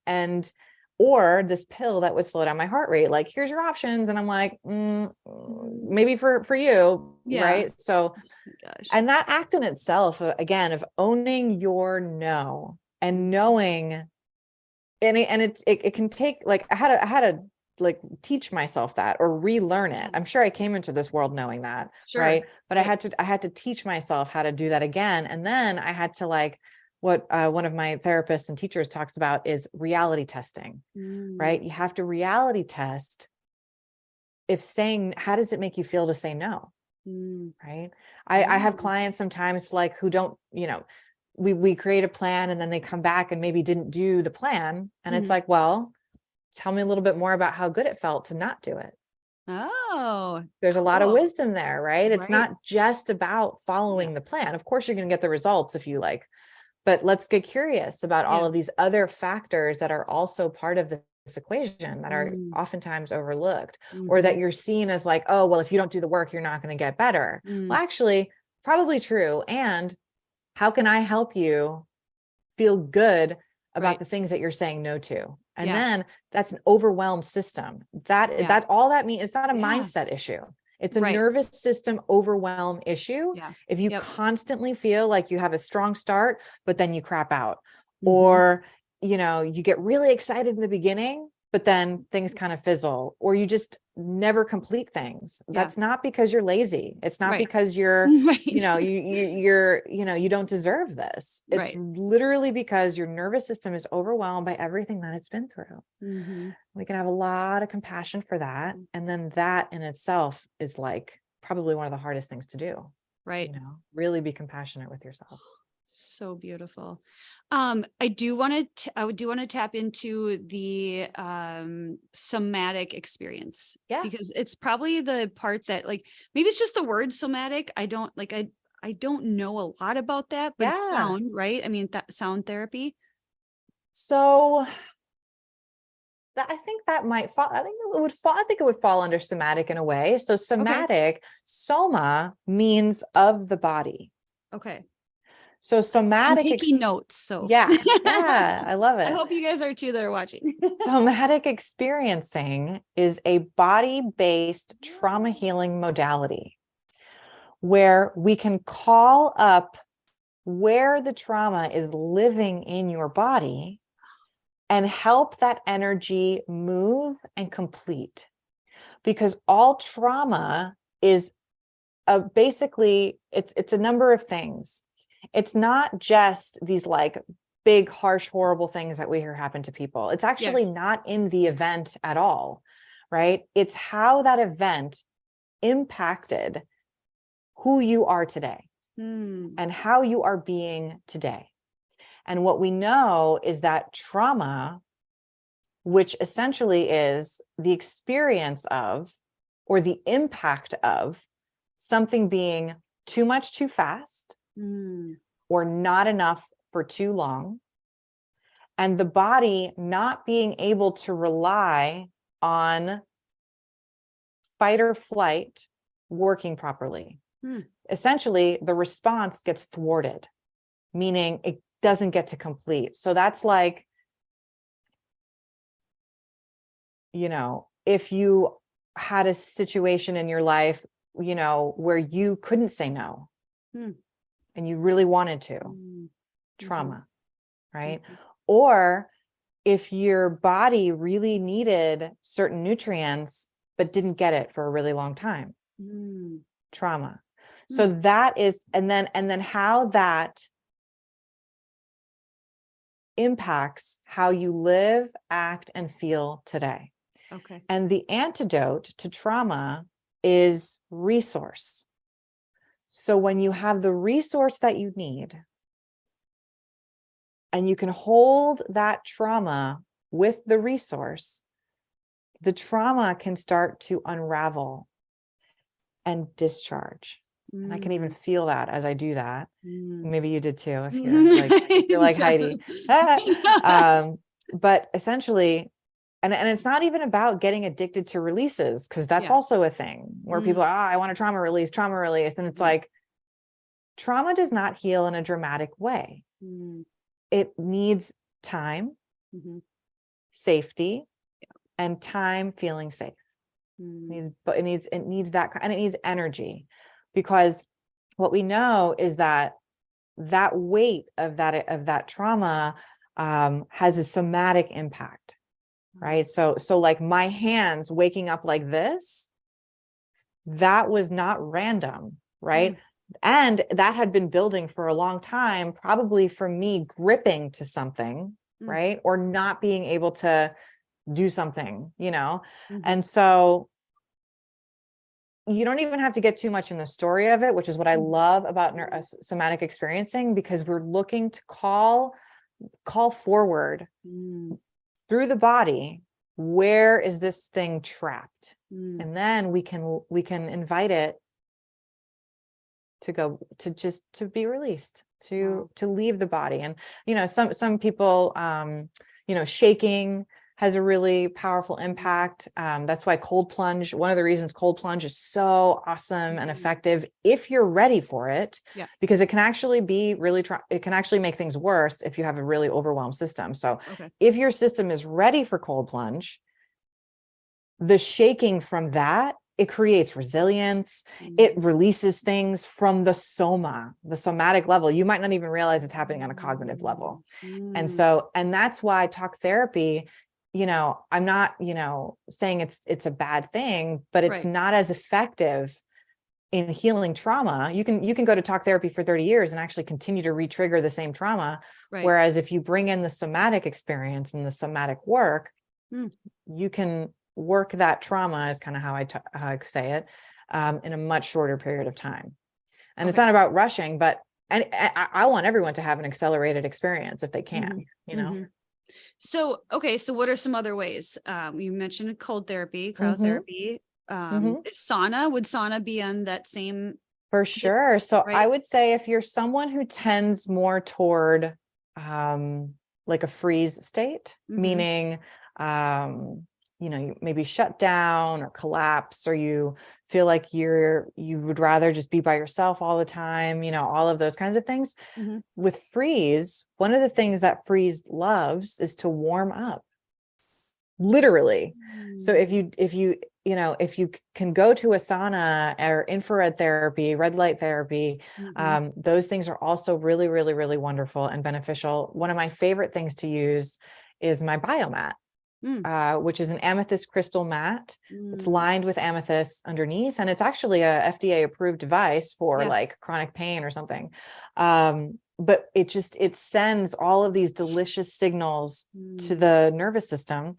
Speaker 2: Or this pill that would slow down my heart rate. Like, here's your options. And I'm like, maybe for you. Right. So, and that act in itself, again, of owning your no and knowing, and it can take, like, I had to like teach myself that or relearn it. I'm sure I came into this world knowing that. Right. But I had to teach myself how to do that again. And then I had to like, what one of my therapists and teachers talks about is reality testing, right? You have to reality test how does it make you feel to say no? Right. I have clients sometimes like who don't, you know, we create a plan and then they come back and maybe didn't do the plan. And it's like, well, tell me a little bit more about how good it felt to not do it. There's a lot of wisdom there, right? It's not just about following the plan. Of course, you're going to get the results if you like, but let's get curious about all of these other factors that are also part of this equation that are oftentimes overlooked, or that you're seen as like, oh, well, if you don't do the work, you're not going to get better. Well, actually, probably true. And how can I help you feel good about the things that you're saying no to? And then that's an overwhelmed system. That all that means, it's not a mindset issue. It's a
Speaker 1: Right.
Speaker 2: nervous system overwhelm issue.
Speaker 1: Yeah.
Speaker 2: If you
Speaker 1: Yep.
Speaker 2: constantly feel like you have a strong start, but then you crap out,
Speaker 1: Mhm.
Speaker 2: or, you know, you get really excited in the beginning, but then things kind of fizzle, or you just never complete things.
Speaker 1: Yeah.
Speaker 2: That's not because you're lazy. It's not
Speaker 1: Right.
Speaker 2: because you're,
Speaker 1: Right.
Speaker 2: you know, you're, you know, you don't deserve this. It's
Speaker 1: Right.
Speaker 2: literally because your nervous system is overwhelmed by everything that it's been through.
Speaker 1: Mhm.
Speaker 2: We can have a lot of compassion for that. And then that in itself is like probably one of the hardest things to do.
Speaker 1: Right.
Speaker 2: You know, really be compassionate with yourself.
Speaker 1: So beautiful. I do want to tap into the somatic experience.
Speaker 2: Yeah.
Speaker 1: Because it's probably the part that, like, maybe it's just the word somatic. I don't know a lot about that, but it's
Speaker 2: Yeah.
Speaker 1: sound, right? I mean, that sound therapy.
Speaker 2: So I think that might fall. I think it would fall under somatic in a way. So somatic, soma means of the body.
Speaker 1: Okay.
Speaker 2: So
Speaker 1: I'm
Speaker 2: somatic,
Speaker 1: taking notes. So
Speaker 2: yeah, I love it.
Speaker 1: I hope you guys are too that are watching.
Speaker 2: Somatic experiencing is a body-based trauma healing modality where we can call up where the trauma is living in your body and help that energy move and complete. Because all trauma is basically, it's a number of things. It's not just these like big, harsh, horrible things that we hear happen to people. It's actually not in the event at all, right? It's how that event impacted who you are today and how you are being today. And what we know is that trauma, which essentially is the experience of, or the impact of something being too much too fast, or not enough for too long, and the body not being able to rely on fight or flight working properly. Essentially, the response gets thwarted, meaning it doesn't get to complete. So that's like, you know, if you had a situation in your life, you know, where you couldn't say no and you really wanted to, trauma, right? Or if your body really needed certain nutrients, but didn't get it for a really long time, trauma. So that is, and then how that impacts how you live, act, and feel today.
Speaker 1: Okay.
Speaker 2: And the antidote to trauma is resource. So when you have the resource that you need, and you can hold that trauma with the resource, the trauma can start to unravel and discharge. And I can even feel that as I do that. Maybe you did too, if you're like Heidi. But essentially, and it's not even about getting addicted to releases, because that's also a thing where people are, I want a trauma release. And it's like, trauma does not heal in a dramatic way. It needs time, safety, and time feeling safe. But it needs that, and it needs energy, because what we know is that weight of that trauma has a somatic impact, right? So like my hands waking up like this, that was not random, right? And that had been building for a long time, probably from me gripping to something, right? Or not being able to do something, you know? And so you don't even have to get too much in the story of it, which is what I love about somatic experiencing, because we're looking to call forward through the body, where is this thing trapped? And then we can invite it to be released, to leave the body. And, you know, some people, you know, shaking has a really powerful impact. That's why cold plunge, one of the reasons cold plunge is so awesome and effective if you're ready for it, because it can actually be really, it can actually make things worse if you have a really overwhelmed system. So if your system is ready for cold plunge, the shaking from that it creates resilience. It releases things from the somatic level. You might not even realize it's happening on a cognitive level. And that's why talk therapy, I'm not, saying it's a bad thing, but it's not as effective in healing trauma. You can go to talk therapy for 30 years and actually continue to re-trigger the same trauma. Whereas if you bring in the somatic experience and the somatic work, you can work that trauma, is kind of how I say it, in a much shorter period of time. And it's not about rushing, but I want everyone to have an accelerated experience if they can,
Speaker 1: So, okay. So what are some other ways? You mentioned cold therapy, cryotherapy, sauna. Would sauna be on that same?
Speaker 2: For sure. So I would say if you're someone who tends more toward, like a freeze state, meaning, you maybe shut down or collapse, or you feel like you would rather just be by yourself all the time, all of those kinds of things. With freeze, one of the things that freeze loves is to warm up, literally. So if you can go to a sauna or infrared therapy, red light therapy, those things are also really, really, really wonderful and beneficial. One of my favorite things to use is my biomat. Which is an amethyst crystal mat. It's lined with amethyst underneath, and it's actually a FDA approved device for like chronic pain or something. But it sends all of these delicious signals to the nervous system,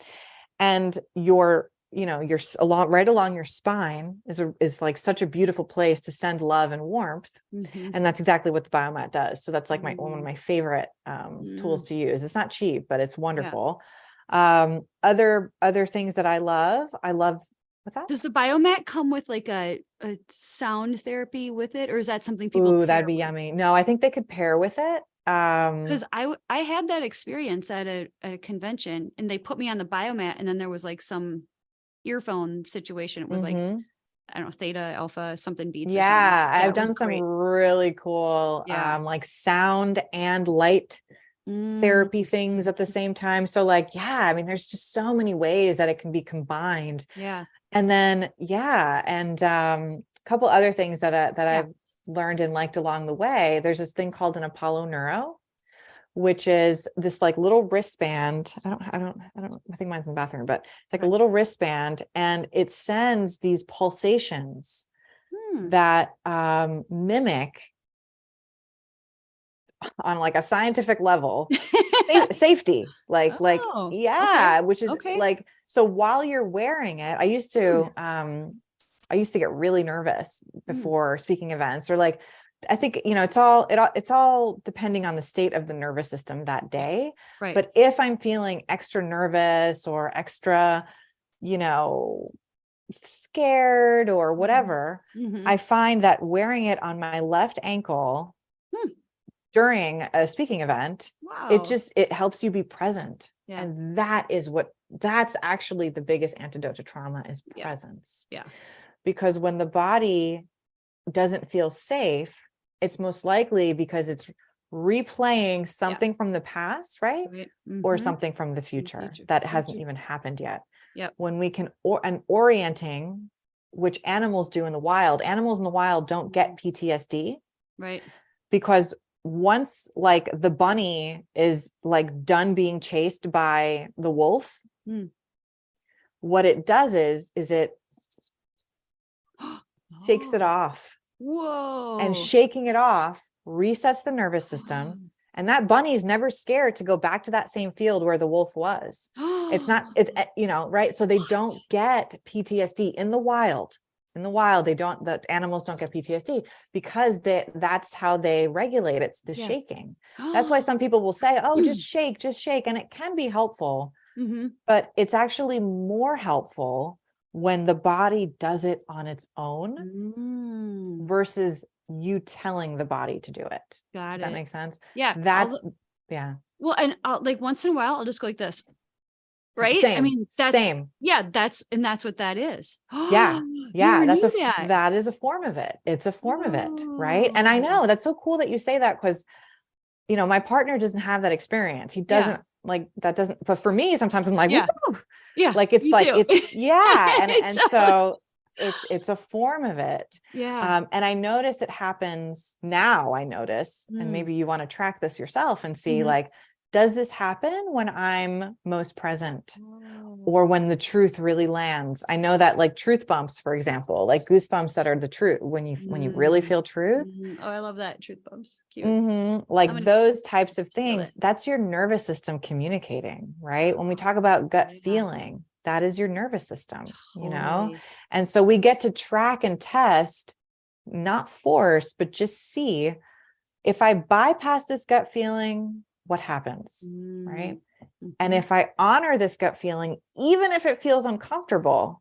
Speaker 2: and right along your spine is like such a beautiful place to send love and warmth. And that's exactly what the biomat does. So that's like one of my favorite tools to use. It's not cheap, but it's wonderful. Other things that I love, what's that?
Speaker 1: Does the biomat come with like a sound therapy with it, or is that something people?
Speaker 2: Ooh, that'd be yummy. No, I think they could pair with it.
Speaker 1: Because I had that experience at a convention, and they put me on the biomat, and then there was like some earphone situation. It was like, I don't know, theta, alpha, something beats.
Speaker 2: Yeah, I've done some really cool, like sound and light therapy things at the same time. So like, there's just so many ways that it can be combined. And then, and a couple other things that I've learned and liked along the way. There's this thing called an Apollo Neuro, which is this like little wristband. I think mine's in the bathroom, but it's like a little wristband, and it sends these pulsations that mimic, on like a scientific level, safety, which is like, so while you're wearing it, I used to get really nervous before speaking events, or like, I think, it's all depending on the state of the nervous system that day. But if I'm feeling extra nervous or extra, scared or whatever, I find that wearing it on my left ankle during a speaking event, it helps you be present. And that's actually the biggest antidote to trauma, is presence. Because when the body doesn't feel safe, it's most likely because it's replaying something from the past, or something from the future that hasn't even happened yet. When we can, and orienting, which animals do in the wild, animals in the wild don't get PTSD, because once like the bunny is like done being chased by the wolf, what it does is it shakes it off. And shaking it off resets the nervous system. And that bunny is never scared to go back to that same field where the wolf was. So they don't get PTSD in the wild. The animals don't get PTSD because that's how they regulate. It's the shaking. That's why some people will say, oh, just shake. And it can be helpful, but it's actually more helpful when the body does it on its own versus you telling the body to do it. Does that make sense? Well,
Speaker 1: and like once in a while, I'll just go like this. Right.
Speaker 2: Same,
Speaker 1: I mean, that's same. That's what that is.
Speaker 2: That is a form of it. It's a form of it. Right. And I know that's so cool that you say that, because, my partner doesn't have that experience. He doesn't but for me, sometimes I'm like, like, it's like, too. And so it's a form of it.
Speaker 1: Yeah.
Speaker 2: And I notice it happens now. I notice, and maybe you want to track this yourself and see like, does this happen when I'm most present or when the truth really lands? I know that like truth bumps, for example, like goosebumps that are the truth when you really feel truth.
Speaker 1: Oh, I love that. Truth bumps. Cute.
Speaker 2: Like those types of things, that's your nervous system communicating, right? When we talk about gut feeling, that is your nervous system, you know? And so we get to track and test, not force, but just see if I bypass this gut feeling, what happens, right? And if I honor this gut feeling, even if it feels uncomfortable,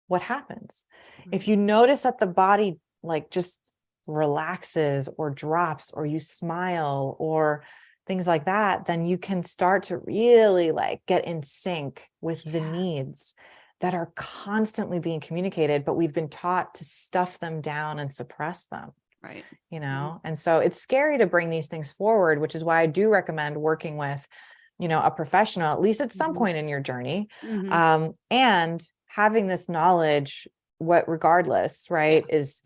Speaker 2: what happens? If you notice that the body like just relaxes or drops, or you smile or things like that, then you can start to really like get in sync with the needs that are constantly being communicated, but we've been taught to stuff them down and suppress them.
Speaker 1: Right.
Speaker 2: You know, and so it's scary to bring these things forward, which is why I do recommend working with, you know, a professional, at least at some point in your journey. And having this knowledge, what regardless, right, is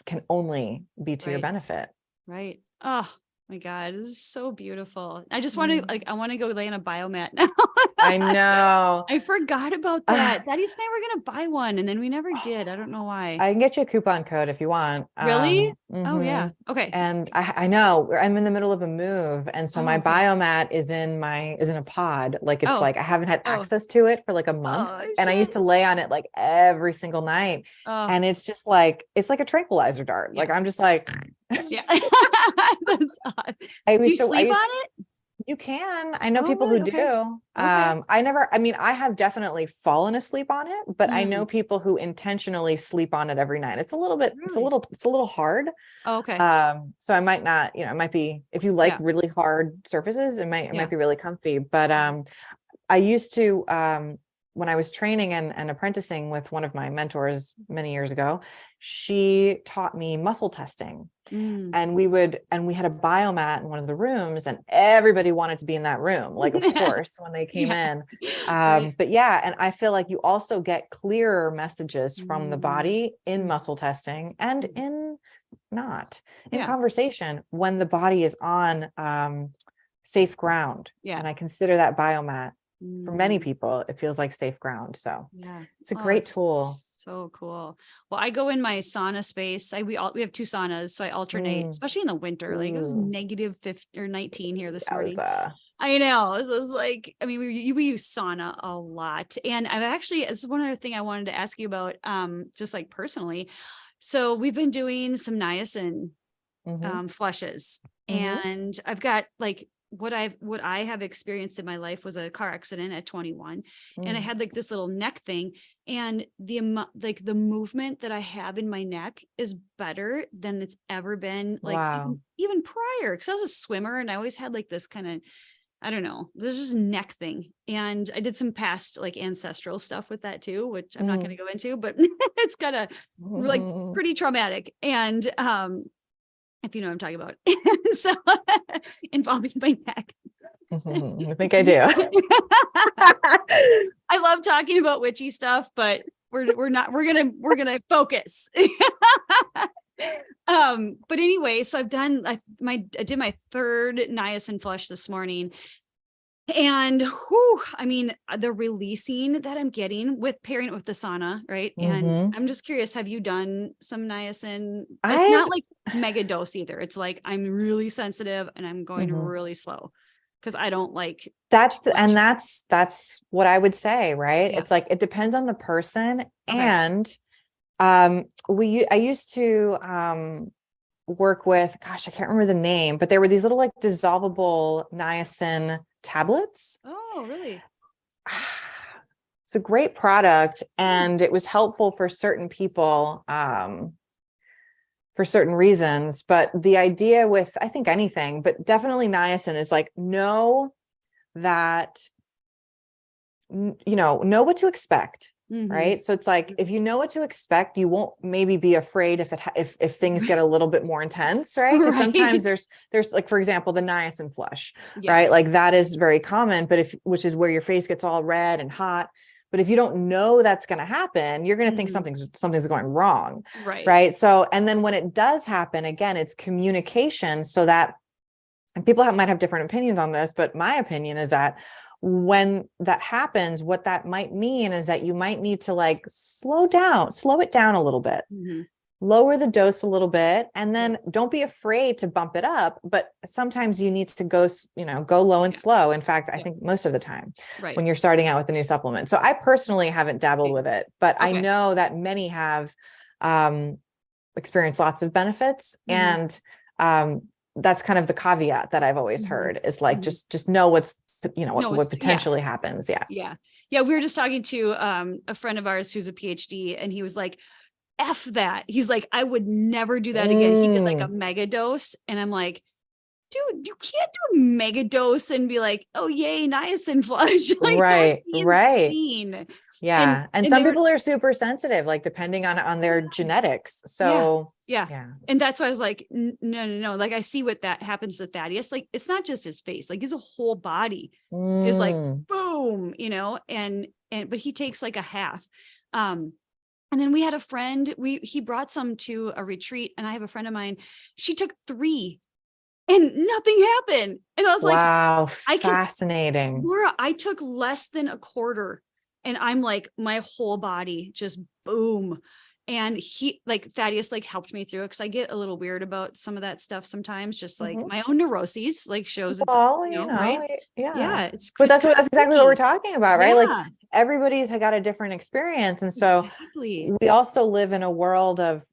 Speaker 2: can only be to your benefit.
Speaker 1: Right. Oh my God, this is so beautiful. I just want to I want to go lay on a biomat now.
Speaker 2: I know.
Speaker 1: I forgot about that. Daddy and I were going to buy one and then we never did. I don't know why.
Speaker 2: I can get you a coupon code if you want.
Speaker 1: Really? Oh yeah. Okay.
Speaker 2: And I know I'm in the middle of a move. And so my biomat is in a pod. Like it's like, I haven't had access to it for like a month. And I used to lay on it like every single night. And it's just like, it's like a tranquilizer dart. Like, I'm just like,
Speaker 1: yeah. That's odd. Do you sleep on it?
Speaker 2: You can. I know people who do. I have definitely fallen asleep on it, but I know people who intentionally sleep on it every night. It's a little bit, it's a little hard.
Speaker 1: Oh, okay.
Speaker 2: So I might not, you know, it might be, if you like really hard surfaces, it might be really comfy. But I used to, when I was training and apprenticing with one of my mentors many years ago, she taught me muscle testing. And we had a biomat in one of the rooms and everybody wanted to be in that room. Like, of course, when they came in, but yeah. And I feel like you also get clearer messages from the body in muscle testing and in conversation when the body is on safe ground. And I consider that biomat for many people, it feels like safe ground. So it's a great tool.
Speaker 1: So cool. Well, I go in my sauna space. We have two saunas, so I alternate, especially in the winter. Like it was negative 15 or 19 here this morning. I know. It was like, I mean, we use sauna a lot. And I've actually, this is one other thing I wanted to ask you about, just like personally. So we've been doing some niacin flushes, and I've got like, what I have experienced in my life was a car accident at 21. And I had like this little neck thing, and the movement that I have in my neck is better than it's ever been. Like even prior, because I was a swimmer and I always had like this kind of, I don't know, there's just neck thing. And I did some past like ancestral stuff with that too, which I'm not going to go into, but it's kind of like pretty traumatic. And, if you know what I'm talking about. So involving my neck.
Speaker 2: I think I do.
Speaker 1: I love talking about witchy stuff, but we're gonna focus. But anyway, so I did my third niacin flush this morning. And I mean, the releasing that I'm getting with pairing it with the sauna, right? And I'm just curious, have you done some niacin? It's not like mega dose either. It's like, I'm really sensitive and I'm going really slow because I don't like
Speaker 2: that's what I would say, right? It's like, it depends on the person. And I used to work with, gosh, I can't remember the name, but there were these little like dissolvable niacin tablets.
Speaker 1: Oh, really?
Speaker 2: It's a great product, and it was helpful for certain people for certain reasons. But the idea with, I think anything, but definitely niacin is like, know that, you know what to expect. Right. So it's like, if you know what to expect, you won't maybe be afraid if things get a little bit more intense. Right. Because sometimes there's like, for example, the niacin flush, right? Like that is very common, but which is where your face gets all red and hot. But if you don't know that's going to happen, you're going to think something's going wrong. Right. So, and then when it does happen, again, it's communication, so that, and people might have different opinions on this, but my opinion is that when that happens, what that might mean is that you might need to like slow it down a little bit, lower the dose a little bit, and then don't be afraid to bump it up. But sometimes you need to go low and slow. In fact, I think most of the time when you're starting out with a new supplement. So I personally haven't dabbled with it, but I know that many have experienced lots of benefits. And that's kind of the caveat that I've always heard is like, just know what potentially happens.
Speaker 1: Yeah. We were just talking to a friend of ours who's a PhD, and he was like, F that. He's like, I would never do that again. He did like a mega dose. And I'm like, dude, you can't do a mega dose and be like, oh, yay, niacin flush. Like,
Speaker 2: right.
Speaker 1: Yeah.
Speaker 2: And some people are super sensitive, like depending on their genetics. So
Speaker 1: yeah. And that's why I was like, no. Like, I see what that happens to Thaddeus. Like, it's not just his face, like his whole body is like, boom, but he takes like a half. And then we had a friend, he brought some to a retreat, and I have a friend of mine, she took 3 and nothing happened. And I was like, wow,
Speaker 2: fascinating.
Speaker 1: Laura, I took less than a quarter, and I'm like, my whole body just boom. And he, like, Thaddeus, like, helped me through it, because I get a little weird about some of that stuff sometimes, just like my own neuroses, like, shows it's, right? Yeah.
Speaker 2: But that's exactly what we're talking about, right? Like, everybody's got a different experience. And so we also live in a world of,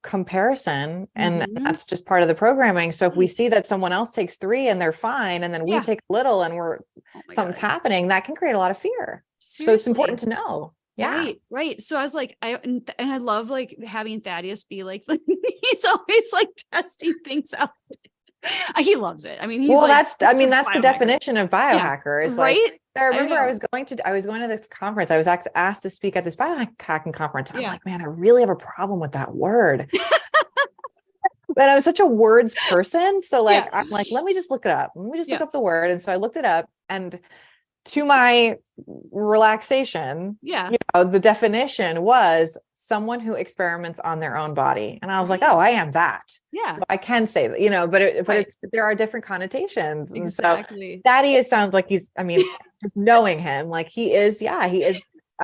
Speaker 2: comparison, and that's just part of the programming. So if we see that someone else takes 3 and they're fine, and then we take little and something's happening, that can create a lot of fear. Seriously. So it's important to know. Yeah.
Speaker 1: Right. So I was like, I love like having Thaddeus be like, he's always like testing things out. He loves it. I mean, that's
Speaker 2: the definition of biohacker is
Speaker 1: right.
Speaker 2: Like, I remember I was going to this conference. I was asked to speak at this biohacking conference. I'm like, man, I really have a problem with that word. But I was such a words person. So like, I'm like, let me just look it up. Let me just look up the word. And so I looked it up, and to my relaxation, the definition was someone who experiments on their own body. And I was like, oh, I am that. Yeah. So I can say that, but there are different connotations. Exactly. And so Thaddeus sounds like just knowing him, like he is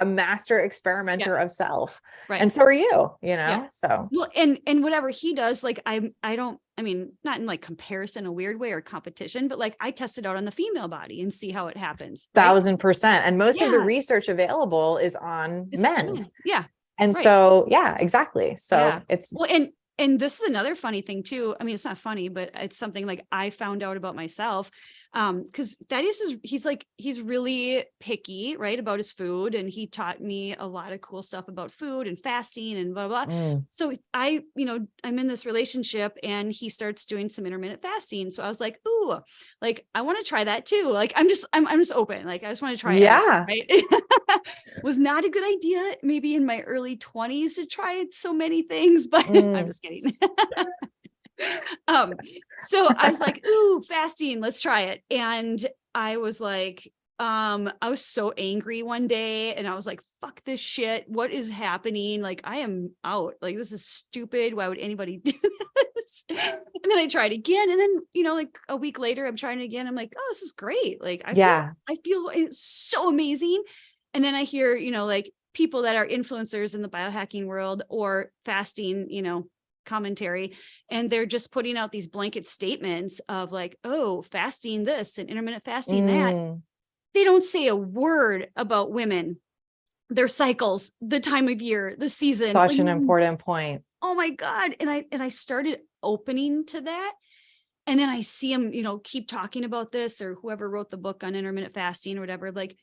Speaker 2: a master experimenter of self. Right. And so are you, so.
Speaker 1: Well, and whatever he does, like, not in like comparison, a weird way, or competition, but like, I test it out on the female body and see how it happens.
Speaker 2: 1000%. And most of the research available is on men.
Speaker 1: Yeah.
Speaker 2: And so, exactly. So it's,
Speaker 1: well, and this is another funny thing too. I mean, it's not funny, but it's something like I found out about myself. Cause Thaddeus he's really picky, right, about his food. And he taught me a lot of cool stuff about food and fasting and blah, blah, blah. So I'm in this relationship, and he starts doing some intermittent fasting. So I was like, ooh, like, I want to try that too. Like, I'm just open. Like, I just want to try it. Right. Was not a good idea, maybe in my early 20s, to try so many things, but I'm just kidding. So I was like, ooh, fasting, let's try it. And I was like, I was so angry one day, and I was like, fuck this shit. What is happening? Like, I am out. Like, this is stupid. Why would anybody do this? And then I tried again. And then, like a week later, I'm trying it again. I'm like, oh, this is great. Like, I feel it's so amazing. And then I hear, like, people that are influencers in the biohacking world or fasting, commentary, and they're just putting out these blanket statements of like, oh, fasting this and intermittent fasting that. They don't say a word about women, their cycles, the time of year, the season.
Speaker 2: Such an important point.
Speaker 1: Oh my God. And I started opening to that. And then I see them, keep talking about this, or whoever wrote the book on intermittent fasting or whatever, like,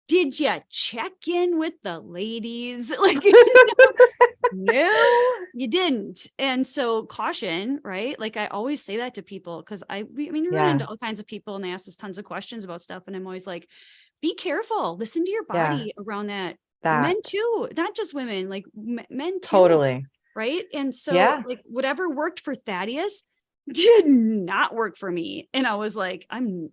Speaker 1: did you check in with the ladies? Like, no, you didn't. And so caution, right? Like, I always say that to people, because we run into all kinds of people, and they ask us tons of questions about stuff. And I'm always like, be careful, listen to your body around that. Men too, not just women, like men too.
Speaker 2: Totally.
Speaker 1: Right. And so like, whatever worked for Thaddeus did not work for me. And I was like, I'm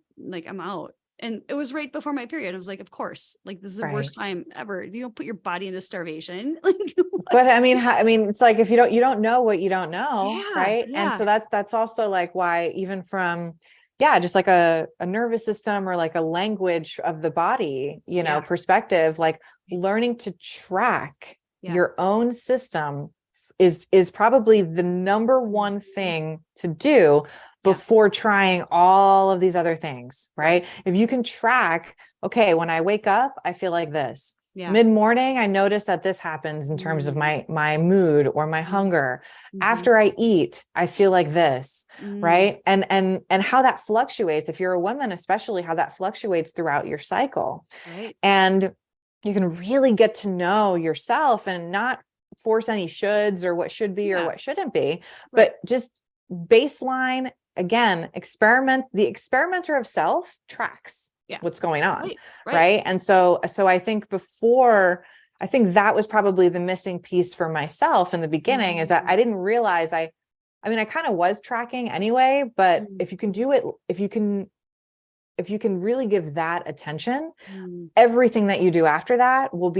Speaker 1: out. And it was right before my period. I was like, of course, like this is the worst time ever. You don't put your body into starvation. Like,
Speaker 2: but I mean, it's like, if you don't know what you don't know.
Speaker 1: Yeah,
Speaker 2: right.
Speaker 1: yeah.
Speaker 2: And so that's also like why, even from, just like a nervous system, or like a language of the body, perspective, like learning to track your own system is probably the number one thing to do before trying all of these other things, right? If you can track, okay, when I wake up, I feel like this. Mid-morning, I notice that this happens in terms of my mood or my hunger. After I eat, I feel like this, right? And how that fluctuates, if you're a woman, especially, how that fluctuates throughout your cycle.
Speaker 1: Right.
Speaker 2: And you can really get to know yourself and not force any shoulds or what should be or what shouldn't be, but just baseline, again, the experimenter of self tracks what's going on. Right. And so I think that was probably the missing piece for myself in the beginning, is that I didn't realize I kind of was tracking anyway, but if you can do it, if you can really give that attention, everything that you do after that will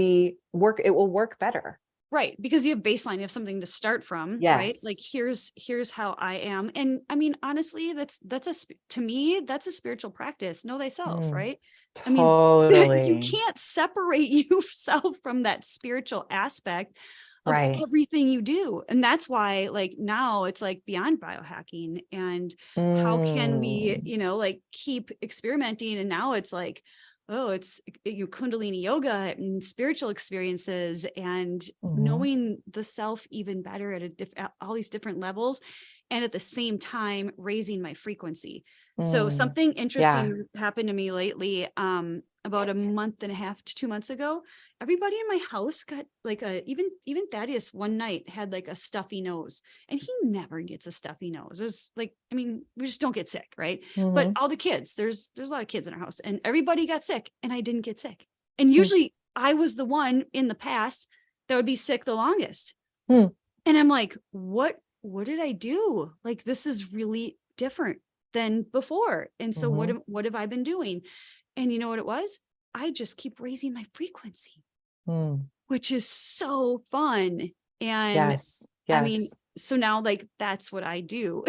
Speaker 2: work better.
Speaker 1: Right. Because you have baseline, you have something to start from, right? Like, here's how I am. And I mean, honestly, to me, that's a spiritual practice. Know thyself, right?
Speaker 2: Totally.
Speaker 1: I mean, you can't separate yourself from that spiritual aspect of everything you do. And that's why, like, now it's like beyond biohacking, and how can we, like, keep experimenting. And now it's like, oh, it's Kundalini yoga and spiritual experiences, and knowing the self even better at all these different levels. And at the same time, raising my frequency. So something interesting happened to me lately, about a month and a half to 2 months ago. Everybody in my house got like even Thaddeus one night had like a stuffy nose, and he never gets a stuffy nose. It was like, I mean, we just don't get sick. Right. But all the kids, there's a lot of kids in our house, and everybody got sick, and I didn't get sick. And usually I was the one in the past that would be sick the longest. And I'm like, what did I do? Like, this is really different than before. And so what have I been doing? And you know what it was? I just keep raising my frequency, which is so fun. And I mean, so now, like, that's what I do.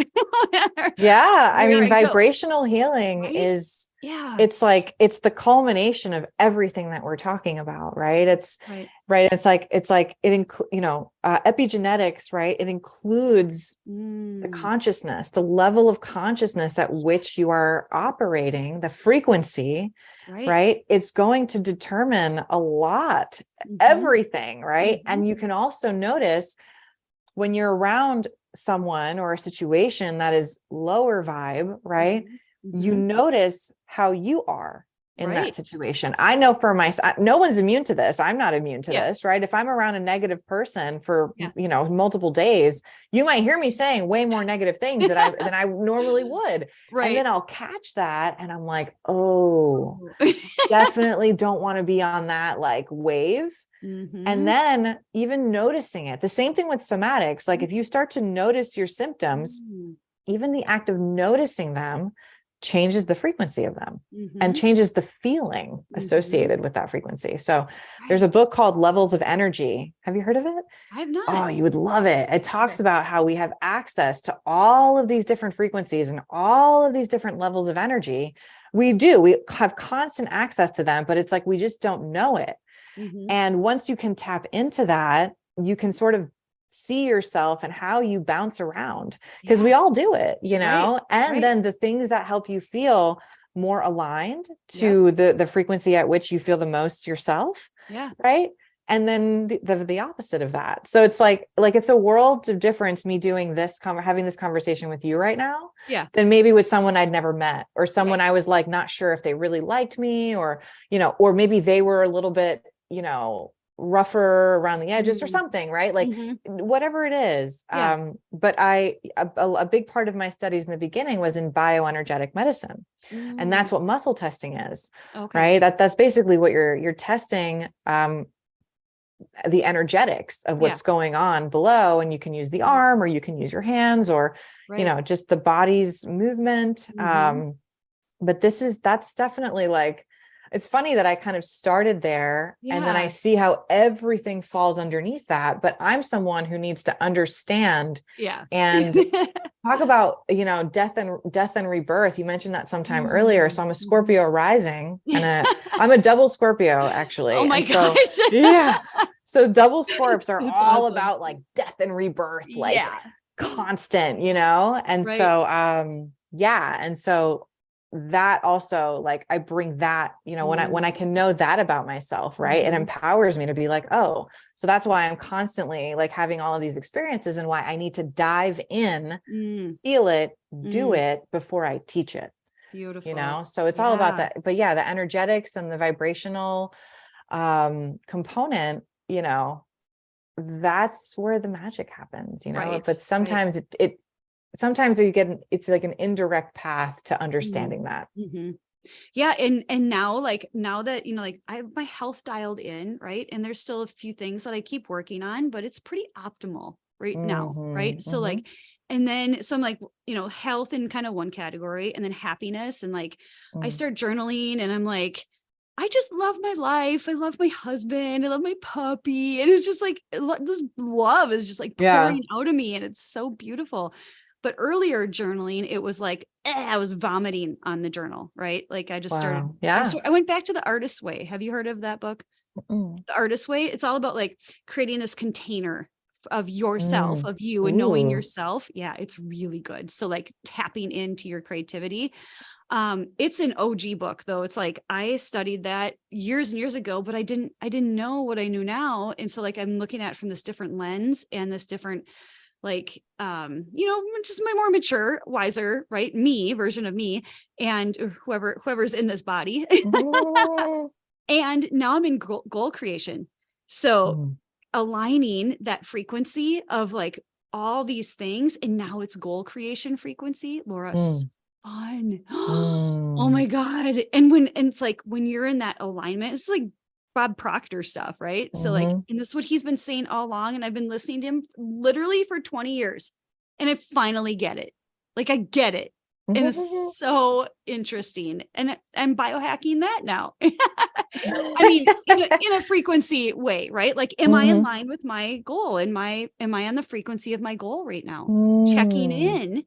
Speaker 2: I mean, vibrational healing is, it's like, it's the culmination of everything that we're talking about, right? It's It's like epigenetics, right? It includes the consciousness, the level of consciousness at which you are operating, the frequency, right? It's going to determine a lot, everything, right? And you can also notice when you're around someone or a situation that is lower vibe, right? You notice how you are in that situation. I know for myself, no one's immune to this. I'm not immune to this, right? If I'm around a negative person for, multiple days, you might hear me saying way more negative things than I normally would. And then I'll catch that, and I'm like, oh, definitely don't want to be on that like wave. And then even noticing it, the same thing with somatics. Like, if you start to notice your symptoms, even the act of noticing them changes the frequency of them and changes the feeling associated with that frequency. So there's a book called Levels of Energy. Have you heard of it?
Speaker 1: I have not.
Speaker 2: Oh, you would love it. It talks about how we have access to all of these different frequencies and all of these different levels of energy. We have constant access to them, but it's like, we just don't know it. And once you can tap into that, you can sort of see yourself and how you bounce around, because we all do it, and then the things that help you feel more aligned to the frequency at which you feel the most yourself. Right. And then the opposite of that. So it's like it's a world of difference, me doing this, having this conversation with you right now, than maybe with someone I'd never met, or someone I was like, not sure if they really liked me, or, or maybe they were a little bit, rougher around the edges or something, right? Like whatever it is. But a big part of my studies in the beginning was in bioenergetic medicine. And that's what muscle testing is, right? That's basically what you're testing, the energetics of what's going on below. And you can use the arm, or you can use your hands, or, just the body's movement. but that's definitely like, it's funny that I kind of started there and then I see how everything falls underneath that, but I'm someone who needs to understand and talk about, death and rebirth. You mentioned that sometime earlier. So I'm a Scorpio rising and I'm a double Scorpio actually.
Speaker 1: Oh my gosh.
Speaker 2: So, yeah. So double Scorps are
Speaker 1: That's
Speaker 2: all
Speaker 1: awesome.
Speaker 2: about like death and rebirth, like constant, and so, and so that also, like, I bring that, when I can know that about myself, right. It empowers me to be like, oh, so that's why I'm constantly like having all of these experiences and why I need to dive in, feel it, do it before I teach it.
Speaker 1: Beautiful.
Speaker 2: So it's all about that. But yeah, the energetics and the vibrational component, that's where the magic happens, but sometimes sometimes it's like an indirect path to understanding that.
Speaker 1: Yeah. And now that, like I have my health dialed in, right. And there's still a few things that I keep working on, but it's pretty optimal right now. Right. So like, and then, so I'm like, health in kind of one category, and then happiness. And like, I start journaling and I'm like, I just love my life. I love my husband. I love my puppy. And it's just like, this love is just like pouring out of me. And it's so beautiful. But earlier journaling, it was like, I was vomiting on the journal, right? Like I just started, I went back to The Artist's Way. Have you heard of that book? The Artist's Way. It's all about like creating this container of yourself, of you and knowing yourself. Yeah, it's really good. So like tapping into your creativity. It's an OG book though. It's like, I studied that years and years ago, but I didn't know what I knew now. And so like, I'm looking at it from this different lens and this different, like, just my more mature, wiser, right? Me version of me and whoever's in this body. And now I'm in goal creation. So aligning that frequency of like all these things. And now it's goal creation frequency, Laura. Fun. Oh my God. And it's like, when you're in that alignment, it's like Bob Proctor stuff, right? So like, and this is what he's been saying all along. And I've been listening to him literally for 20 years and I finally get it. Like I get it. And it's so interesting. And I'm biohacking that now. I mean, in a frequency way, right? Like, am I in line with my goal? Am I on the frequency of my goal right now? Checking in.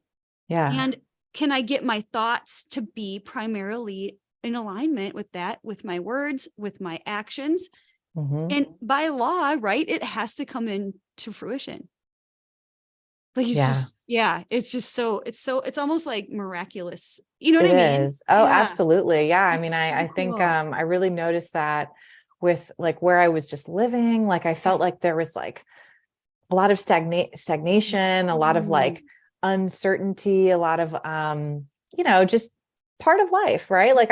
Speaker 1: Yeah. And can I get my thoughts to be primarily in alignment with that, with my words, with my actions? And by law, right, it has to come into fruition. Like it's just it's almost like miraculous. You know what I mean?
Speaker 2: It is. Oh, absolutely. Yeah. I mean, I think I really noticed that with like where I was just living. Like I felt like there was like a lot of stagnation, a lot of like uncertainty, a lot of just part of life, right? Like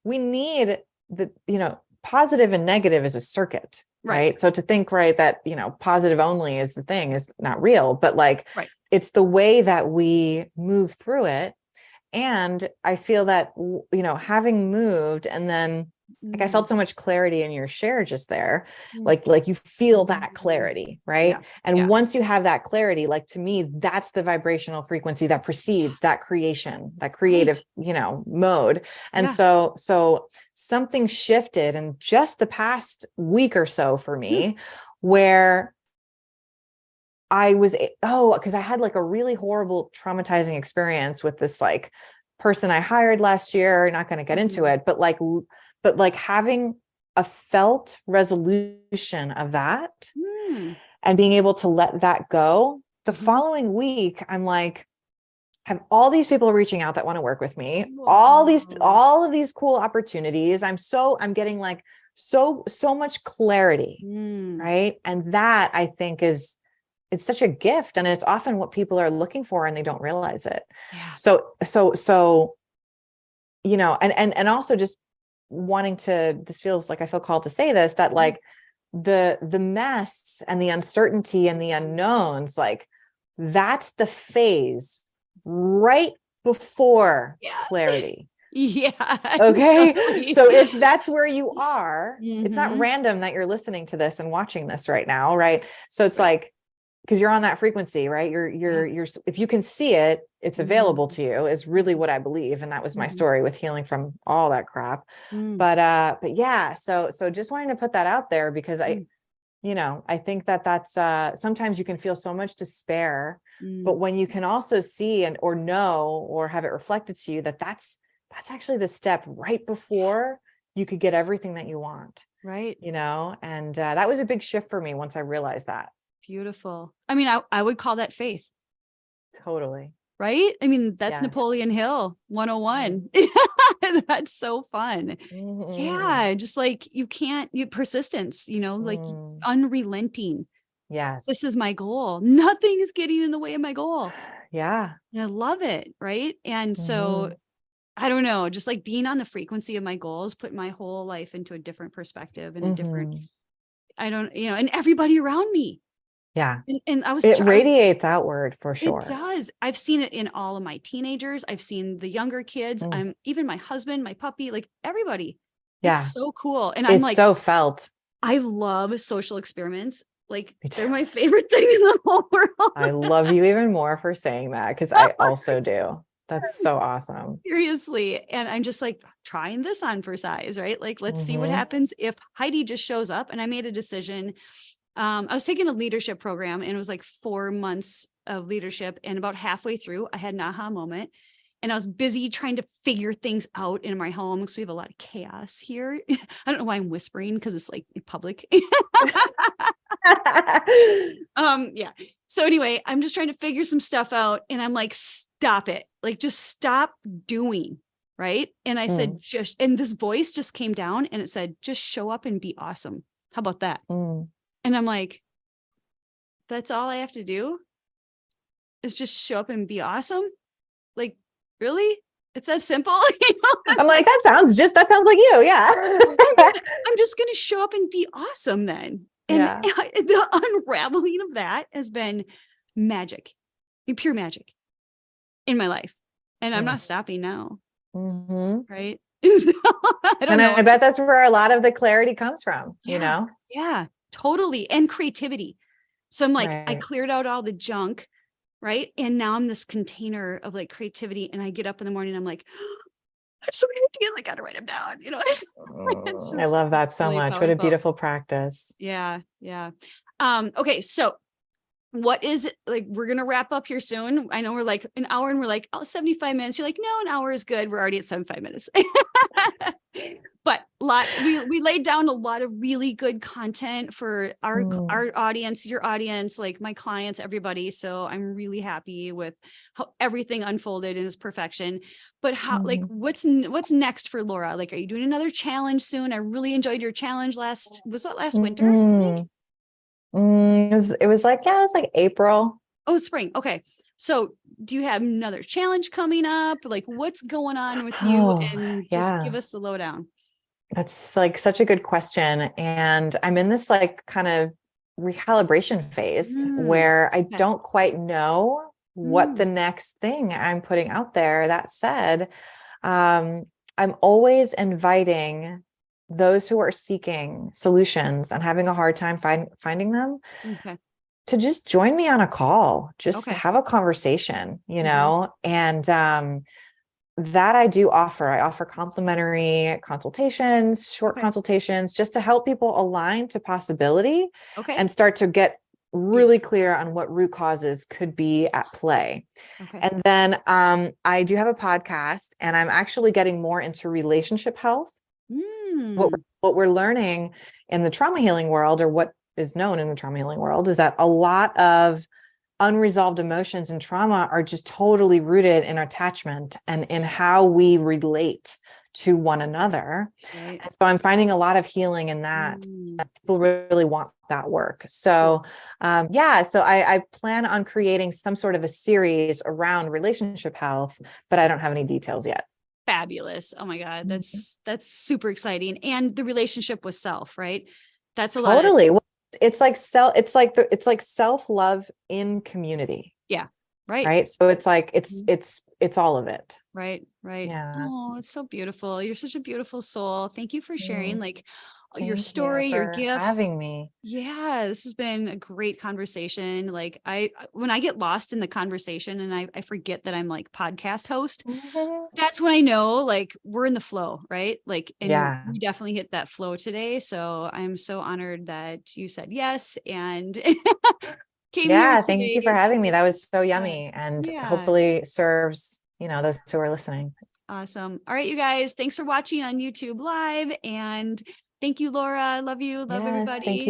Speaker 2: we need the, positive and negative is a circuit, right? So to think, right, that, positive only is the thing is not real, but like, it's the way that we move through it. And I feel that, having moved and then like, I felt so much clarity in your share just there, like you feel that clarity, right? And once you have that clarity, like to me, that's the vibrational frequency that precedes that creation, that creative, mode. And so something shifted in just the past week or so for me, where I was, because I had like a really horrible, traumatizing experience with this like person I hired last year. Not going to get into it, but like having a felt resolution of that and being able to let that go. The following week, I'm like, have all these people reaching out that want to work with me, all of these cool opportunities. I'm getting like so much clarity, right? And that I think it's such a gift, and it's often what people are looking for and they don't realize it. Yeah. So, and also just wanting to, this feels like I feel called to say this, that like the mess and the uncertainty and the unknowns, like that's the phase right before clarity. Yeah. Okay. Totally. So if that's where you are, it's not random that you're listening to this and watching this right now. Right. So it's like, because you're on that frequency, right? You're, if you can see it, it's available to you, is really what I believe. And that was my story with healing from all that crap. But yeah, so just wanting to put that out there, because I think that's, sometimes you can feel so much despair, but when you can also see or know, or have it reflected to you that that's actually the step right before you could get everything that you want.
Speaker 1: Right.
Speaker 2: And that was a big shift for me once I realized that.
Speaker 1: Beautiful. I mean, I would call that faith.
Speaker 2: Totally.
Speaker 1: Right? I mean, that's
Speaker 2: Yes.
Speaker 1: Napoleon Hill 101. That's so fun. Yeah. Just like persistence, like unrelenting.
Speaker 2: Yes.
Speaker 1: This is my goal. Nothing is getting in the way of my goal.
Speaker 2: Yeah.
Speaker 1: And I love it. Right. And so I don't know, just like being on the frequency of my goals, put my whole life into a different perspective and a different, and everybody around me.
Speaker 2: Yeah.
Speaker 1: And
Speaker 2: it radiates outward for sure.
Speaker 1: It does. I've seen it in all of my teenagers. I've seen the younger kids. Even my husband, my puppy, like everybody. Yeah. It's so cool. And I'm like,
Speaker 2: so felt.
Speaker 1: I love social experiments. Like they're my favorite thing in the whole world.
Speaker 2: I love you even more for saying that, because I also do. That's so awesome.
Speaker 1: Seriously. And I'm just like trying this on for size, right? Like, let's see what happens if Heidi just shows up. And I made a decision. I was taking a leadership program, and it was like 4 months of leadership. And about halfway through, I had an aha moment, and I was busy trying to figure things out in my home. So we have a lot of chaos here. I don't know why I'm whispering, because it's like in public. Yeah. So anyway, I'm just trying to figure some stuff out, and I'm like, stop it. Like, just stop doing. Right. And I said, and this voice just came down, and it said, just show up and be awesome. How about that? And I'm like, that's all I have to do is just show up and be awesome. Like, really? It's that simple.
Speaker 2: I'm like, that sounds like you. Yeah.
Speaker 1: I'm just going to show up and be awesome then. And the unraveling of that has been magic, pure magic in my life. And I'm not stopping now. Right.
Speaker 2: I bet that's where a lot of the clarity comes from,
Speaker 1: Yeah, totally. And creativity. So I'm like, I cleared out all the junk. Right. And now I'm this container of like creativity. And I get up in the morning, I'm like, I'm so many ideas. I got to write them down.
Speaker 2: I love that so much. Powerful. What a beautiful practice.
Speaker 1: Yeah. Yeah. Okay. So what is it like? We're going to wrap up here soon. I know we're like an hour, and we're like, 75 minutes. You're like, no, an hour is good. We're already at 75 minutes. But we laid down a lot of really good content for our audience, your audience, like my clients, everybody. So I'm really happy with how everything unfolded in its perfection. But how, like, what's next for Laura? Like, are you doing another challenge soon? I really enjoyed your challenge last winter? I think?
Speaker 2: It was like April.
Speaker 1: Oh, spring. Okay. So do you have another challenge coming up? Like, what's going on with you? And just give us the lowdown.
Speaker 2: That's like such a good question. And I'm in this like kind of recalibration phase where I don't quite know what the next thing I'm putting out there. That said, I'm always inviting those who are seeking solutions and having a hard time finding them to just join me on a call, just to have a conversation, and that I do offer. I offer complimentary consultations, short consultations, just to help people align to possibility and start to get really clear on what root causes could be at play. And then I do have a podcast, and I'm actually getting more into relationship health. What we're learning in the trauma healing world, or what is known in the trauma healing world, is that a lot of unresolved emotions and trauma are just totally rooted in attachment and in how we relate to one another. And so I'm finding a lot of healing in that. People really want that work. So, so I plan on creating some sort of a series around relationship health, but I don't have any details yet.
Speaker 1: Fabulous. Oh my God. That's super exciting. And the relationship with self, right? That's a
Speaker 2: lot. It's like self-love in community.
Speaker 1: Yeah. Right.
Speaker 2: Right. So it's like, it's all of it.
Speaker 1: Right. Right.
Speaker 2: Yeah.
Speaker 1: Oh, it's so beautiful. You're such a beautiful soul. Thank you for sharing like your
Speaker 2: Thank you
Speaker 1: story, your
Speaker 2: for
Speaker 1: gifts.
Speaker 2: having me.
Speaker 1: Yeah, this has been a great conversation. Like when I get lost in the conversation and I forget that I'm like podcast host, that's when I know like we're in the flow, right? Like, and
Speaker 2: Yeah.
Speaker 1: we definitely hit that flow today. So I'm so honored that you said yes and came here
Speaker 2: Yeah. Thank
Speaker 1: today
Speaker 2: you for having me.
Speaker 1: to,
Speaker 2: That was so yummy and
Speaker 1: yeah.
Speaker 2: hopefully serves, those who are listening.
Speaker 1: Awesome. All right, you guys, thanks for watching on YouTube Live. And thank you, Laura. Love you. Love
Speaker 2: Yes. Thank
Speaker 1: everybody.
Speaker 2: you.